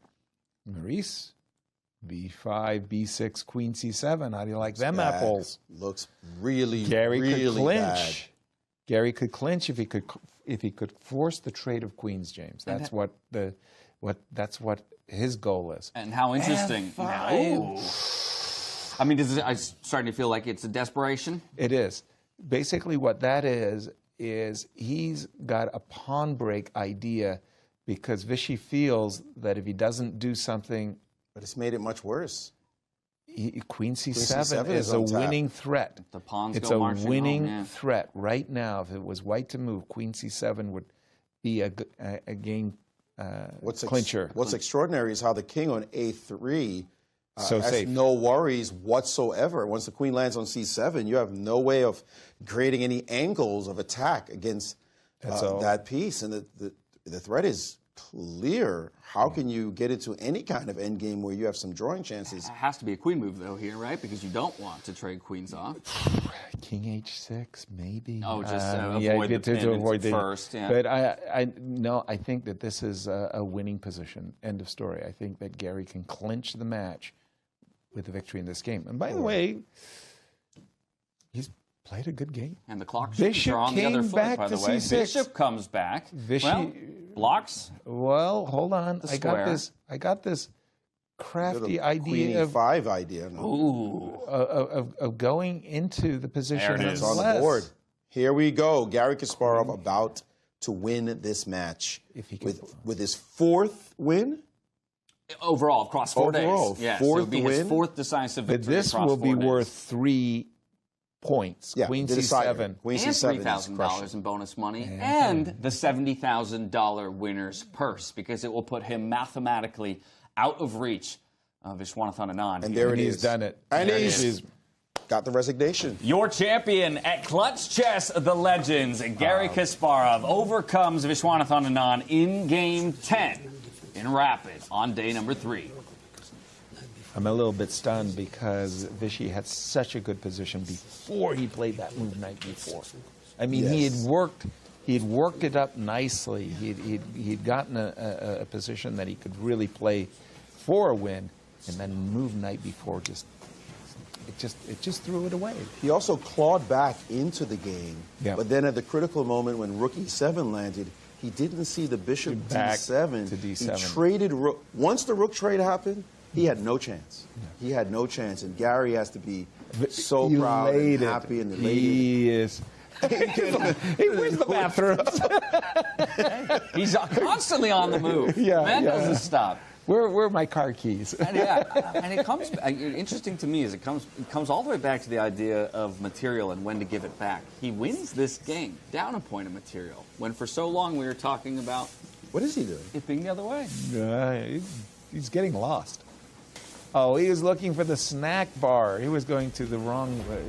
Speaker 2: Maurice, b5, b6, queen c7. How do you like them apples?
Speaker 1: Looks really,
Speaker 2: Garry
Speaker 1: really
Speaker 2: could clinch.
Speaker 1: bad.
Speaker 2: Garry could clinch if he could force the trade of queens, James. That's that's what his goal is.
Speaker 3: And how interesting. Ooh. I mean, I'm starting to feel like it's a desperation.
Speaker 2: It is. Basically what that is he's got a pawn break idea because Vishy feels that if he doesn't do something...
Speaker 1: But it's made it much worse.
Speaker 2: Queen c7 is a winning threat.
Speaker 3: The pawns
Speaker 2: it's
Speaker 3: go
Speaker 2: a
Speaker 3: marching
Speaker 2: winning
Speaker 3: home, yeah.
Speaker 2: threat right now. If it was white to move, queen c7 would be a game clincher.
Speaker 1: What's extraordinary is how the king on a3 has
Speaker 2: safe.
Speaker 1: no worries whatsoever. Once the queen lands on c7, you have no way of creating any angles of attack against that piece. And the threat is clear. How can you get into any kind of endgame where you have some drawing chances?
Speaker 3: It has to be a queen move, though, here, right? Because you don't want to trade queens off.
Speaker 2: King h6, maybe.
Speaker 3: Oh, just avoid the pin first. Yeah.
Speaker 2: But I think that this is a winning position. End of story. I think that Garry can clinch the match with the victory in this game. And by the way, he's played a good game.
Speaker 3: And the clock are on the other foot, by the way.
Speaker 2: C6.
Speaker 3: Bishop comes back. Well, blocks.
Speaker 2: Well, hold on. I got this crafty idea
Speaker 1: of queen e5 idea.
Speaker 2: of going into the position
Speaker 1: that's on the board. Here we go. Garry Kasparov about to win this match with his fourth win.
Speaker 3: Overall, across 4 days. Yeah,
Speaker 1: fourth
Speaker 3: so it'll be his
Speaker 1: win.
Speaker 3: fourth decisive victory.
Speaker 2: But this will be worth 3 points.
Speaker 1: Yeah,
Speaker 2: Queen c7.
Speaker 1: Queen
Speaker 3: and
Speaker 1: c7
Speaker 3: $3,000 in bonus money, and the $70,000 winner's purse, because it will put him mathematically out of reach of Viswanathan Anand.
Speaker 1: And there it is.
Speaker 2: He's done it.
Speaker 1: And he's got the resignation.
Speaker 3: Your champion at Clutch Chess, the Legends, Garry Kasparov, overcomes Viswanathan Anand in Game 10 in Rapid on day number 3.
Speaker 2: I'm a little bit stunned because Vishy had such a good position before he played that move knight b4. I mean, he had worked it up nicely. He'd gotten a position that he could really play for a win, and then move knight b4 it just threw it away.
Speaker 1: He also clawed back into the game,
Speaker 2: yeah.
Speaker 1: But then at the critical moment when rook e7 landed, he didn't see the bishop
Speaker 2: back
Speaker 1: d7.
Speaker 2: to d7.
Speaker 1: He traded rook. Once the rook trade happened, he had no chance. Yeah. He had no chance, and Garry has to be so proud and happy and elated.
Speaker 2: He is. He wins the bathrooms.
Speaker 3: He's constantly on the move. That doesn't stop.
Speaker 2: Where are my car keys?
Speaker 3: And it comes. Interesting to me is it comes all the way back to the idea of material and when to give it back. He wins this game down a point of material when for so long we were talking about.
Speaker 1: What is he doing?
Speaker 3: It being the other way.
Speaker 2: He's getting lost. Oh, he was looking for the snack bar. He was going to the wrong way.